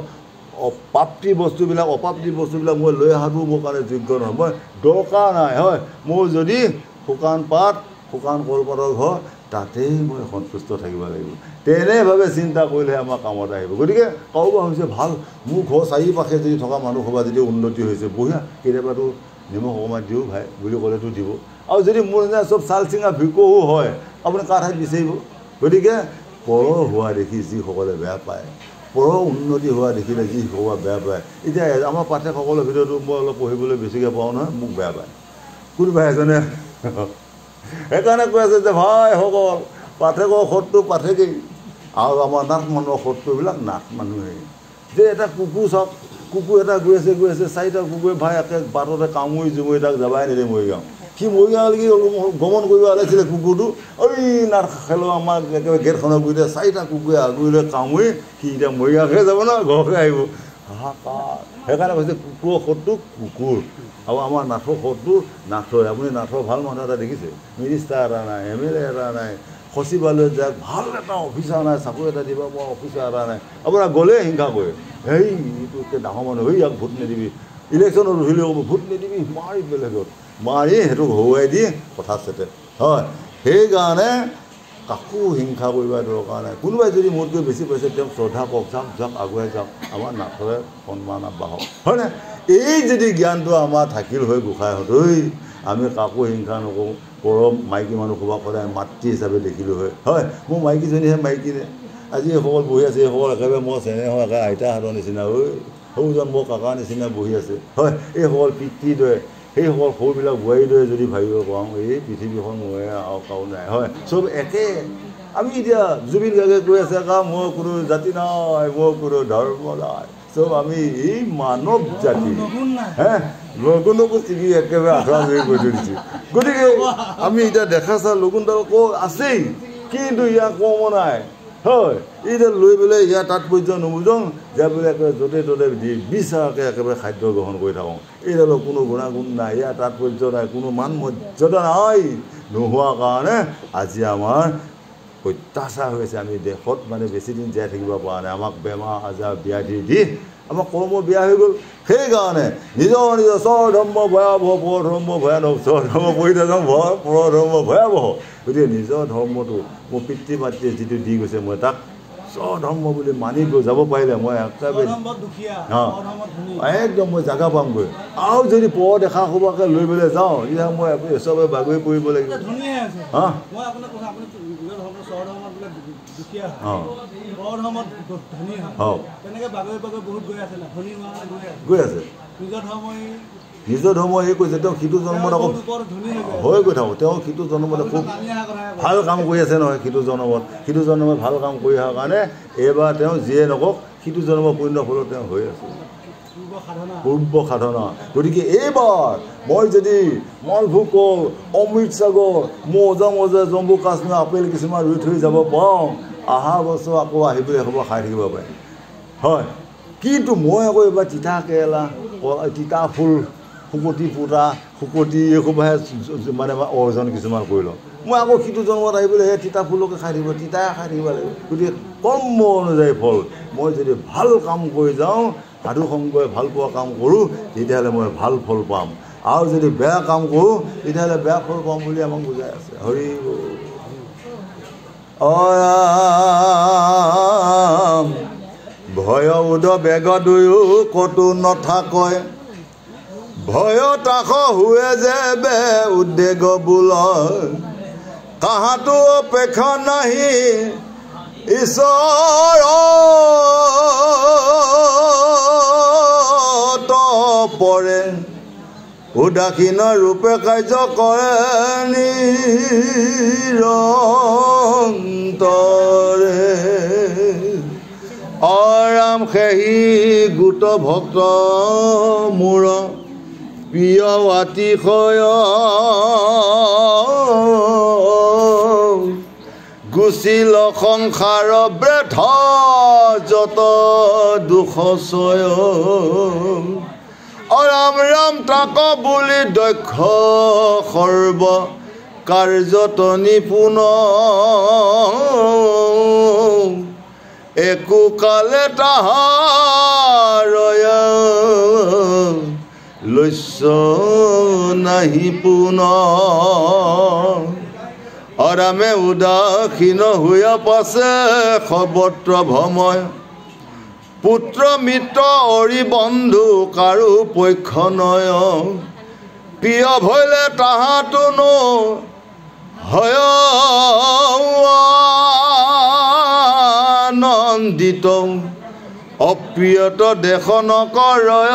প্ৰাপ্তি বস্তুবিলাক অপ্ৰাপ্তি বস্তুবিলাক মই লৈ অহাটো মোৰ কাৰণে যোগ্য নহয় মই দৰকাৰ নাই হয় মোৰ যদি শুকান পাত শুকান কলপাতৰ ঘৰ তাতেই মই সন্তুষ্ট থাকিব লাগিব তেনেভাৱে চিন্তা কৰিলেহে আমাৰ কামত আহিব গতিকে কাৰোবাৰ হৈছে ভাল মোৰ ঘৰ চাৰিওপাশে যদি থকা মানুহসভা যদি উন্নতি হৈছে বঢ়িয়া কেতিয়াবাতো নিমখ অকণমান দিওঁ ভাই বুলি ক'লেতো দিব আৰু যদি মোৰ নিচিনা চব চাল চিঙা ভিকহু হয় আপুনি কাৰ ঠাইত বিচাৰিব গতিকে পৰৰ হোৱা দেখি যিসকলে বেয়া পায় পৰৰ উন্নতি হোৱা দেখিলে যিসকলে বেয়া পায় এতিয়া আমাৰ পাঠকসকলৰ ভিতৰতো মই অলপ পঢ়িবলৈ বেছিকৈ পাওঁ নহয় মোক বেয়া পায় কোনোবাই এজনে সেইকাৰণে কৈ আছে যে ভাইসকল পাঠকৰ সৎটো পাঠকেই আৰু আমাৰ নাথ মানুহৰ সৎটোবিলাক নাথ মানুহেই যে এটা কুকুৰ চাওক কুকুৰ এটা গৈ আছে চাৰিটা কুকুৰে ভাই একে বাটতে কামুৰি জুমুৰি তাক যাবাই নিদিয়ে মৰিগাঁও সি মৰিগাঁৱলৈকে গমন কৰিব ওলাইছিলে কুকুৰটো ঐ নাথ খেলো আমাৰ একেবাৰে গেটখনৰ গুৰিতে চাৰিটা কুকুৰে আগুৰিলৈ কামুৰি সি এতিয়া মৰিগাঁৱলৈকে যাব ন ঘৰকৈ আহিব হাহাকাৰ সেইকাৰণে কৈছে কুকুৰৰ সৎটো কুকুৰ আৰু আমাৰ নাথৰ সৎটো নাথৰ আপুনি নাথৰ ভাল মানুহ এটা দেখিছে মিনিষ্টাৰ এটা নাই MLA এটা নাই সচিবালয়ত যাক ভাল এটা অফিচাৰ নাই চাকৰি এটা দিব পৰা অফিচাৰ এটা নাই আপোনাৰ গ'লে হিংসা কৰে হেই এইটো একে ডাঙৰ মানুহ হৈ ইয়াক ভোট নিদিবি ইলেকশ্যনত ৰহিলে ক'ব ভোট নিদিবি মাৰি বেলেগত মাৰি সেইটো হৰুৱাই দি কথা চেতে হয় সেইকাৰণে কাকো হিংসা কৰিব দৰকাৰ নাই কোনোবাই যদি মোতকৈ বেছি পাইছে তেওঁক শ্ৰদ্ধা কৰক যাওক আগুৱাই যাওক আমাৰ নাথৰে সন্মান বাঢ়ক হয়নে এই যদি জ্ঞানটো আমাৰ থাকিল হৈ গোসাঁইহঁতৈ আমি কাকো হিংসা নকৰোঁ পৰ মাইকী মানুহ সভা সদায় মাতৃ হিচাপে দেখিলোঁ হয় মোৰ মাইকীজনীহে মাইকীনে আজি এইসকল বহি আছে এইসকল একেবাৰে মই চেনেহ একে আইতাহঁতৰ নিচিনা ঐ সৰুজন মোৰ কাকাৰ নিচিনা বহি আছে হয় এইসকল পিতৃদ্বয়ে সেইসকল সৰুবিলাক বোৱাৰীদৰে যদি ভাবিব পাৰোঁ এই পৃথিৱীখন মই আৰু কাৰো নাই হয় চব একে আমি এতিয়া জুবিন গাৰ্গে কৈ আছে মোৰ কোনো জাতি নাই মোৰ কোনো ধৰ্ম নাই চব আমি এই মানৱ জাতি লগুণকো চিগি একেবাৰে আখৰা জৰি কৰি থৈ দিছোঁ গতিকে আমি এতিয়া দেখা চা লগুণডাল আছেই কিন্তু ইয়াক কম নাই হয় এতিয়া লৈ পেলাই ইয়াৰ তাৎপৰ্য নুবুজোঁ যে বোলে একেবাৰে য'তে ত'তে দি বিচাৰকৈ একেবাৰে খাদ্য গ্ৰহণ কৰি থাকোঁ এইডালৰ কোনো গুণাগুণ নাই ইয়াৰ তাৎপৰ্য নাই কোনো মান মৰ্যাদা নাই নোহোৱা কাৰণে আজি আমাৰ অত্যাচাৰ হৈছে আমি দেশত মানে বেছিদিন জীয়াই থাকিব পৰা নাই আমাক বেমাৰ আজাৰ ব্যাধি দি আমাৰ কৰ্ম বেয়া হৈ গ'ল সেইকাৰণে নিজৰ স্বধৰ্ম ভয়াৱহ পৰধৰ্ম ভয়ানক স্বধৰ্ম পৰিত্যাগ পৰধৰ্ম ভয়াৱহ গতিকে নিজৰ ধৰ্মটো মোৰ পিতৃ মাতৃয়ে যিটো দি গৈছে মই তাক স্বধৰ্ম বুলি মানি গৈ যাব পাৰিলে মই একেবাৰে একদম মই জাগা পামগৈ আৰু যদি পৰ দেখা সবাকে লৈ পেলাই যাওঁ তেতিয়া মই চবে বাগৰি পৰিব লাগিব গৈ আছে নিজৰ ধৰ্ম এই কৈছে তেওঁ সিটো জন্মত আকৌ হৈ গৈ থাকোঁ তেওঁ সিটো জন্মত খুব ভাল কাম কৰি আছে নহয় সিটো জন্মত ভাল কাম কৰি অহাৰ কাৰণে এইবাৰ তেওঁ যিয়ে নকওক সিটো জন্মৰ পুণ্য ফলত তেওঁ হৈ আছে পূৰ্ব সাধনা গতিকে এইবাৰ মই যদি মালভোগ কল অমৃত সাগৰ মজা জম্মু কাশ্মীৰ আপেল কিছুমান ৰুই থৈ যাব পাৰোঁ অহা বছৰ আকৌ আহিবলৈ হ'ব খাই থাকিব পাৰিম হয় কিন্তু মই আকৌ এইবাৰ তিতা কেৰেলা তিতা ফুল শুকতি পোতা শুকতি এইসোপাহে মানে অৰ্জন কিছুমান কৰি লওঁ মই আকৌ সিটো জন্মত আহিবলৈ সেই তিতা ফুলকে খাই থাকিব তিতাই খাই থাকিব লাগিব গতিকে কৰ্ম অনুযায়ী ফল মই যদি ভাল কাম কৰি যাওঁ সাধু সংগই ভাল পোৱা কাম কৰোঁ তেতিয়াহ'লে মই ভাল ফল পাম আৰু যদি বেয়া কাম কৰোঁ তেতিয়াহ'লে বেয়া ফল পাম বুলি আমাক বুজাই আছে হৰি ভয় উদ বেগ দুয়ো কতো নথাকয় ভয়ত আস হুৱে যে বে উদ্বেগ বোল কাহাতো অপেক্ষা নাহি ঈশ্বৰ পৰে উদাসীন ৰূপে কাৰ্য কৰে নিৰন্তৰে অৰাম সেহি গোট ভক্ত মোৰ প্ৰিয় অতিশয় গুচিল সংসাৰ ব্ৰেথ যত দুখচয় ৰাম ৰাম তাক বুলি দক্ষ সৰ্ব কাৰ্যত নিপুণ একো কালে তাহা ৰয় লস্য নাহি পুনৰ অৰামে উদাসীন হৈ পাছে সৰ্বত্ৰ ভ্ৰময় পুত্ৰ মিত্ৰ অৰি বন্ধু কাৰো পক্ষ নয় প্ৰিয় ভৈলে তাহাঁতনো হয় আনন্দিত অপ্ৰিয়ত দেশ নকৰয়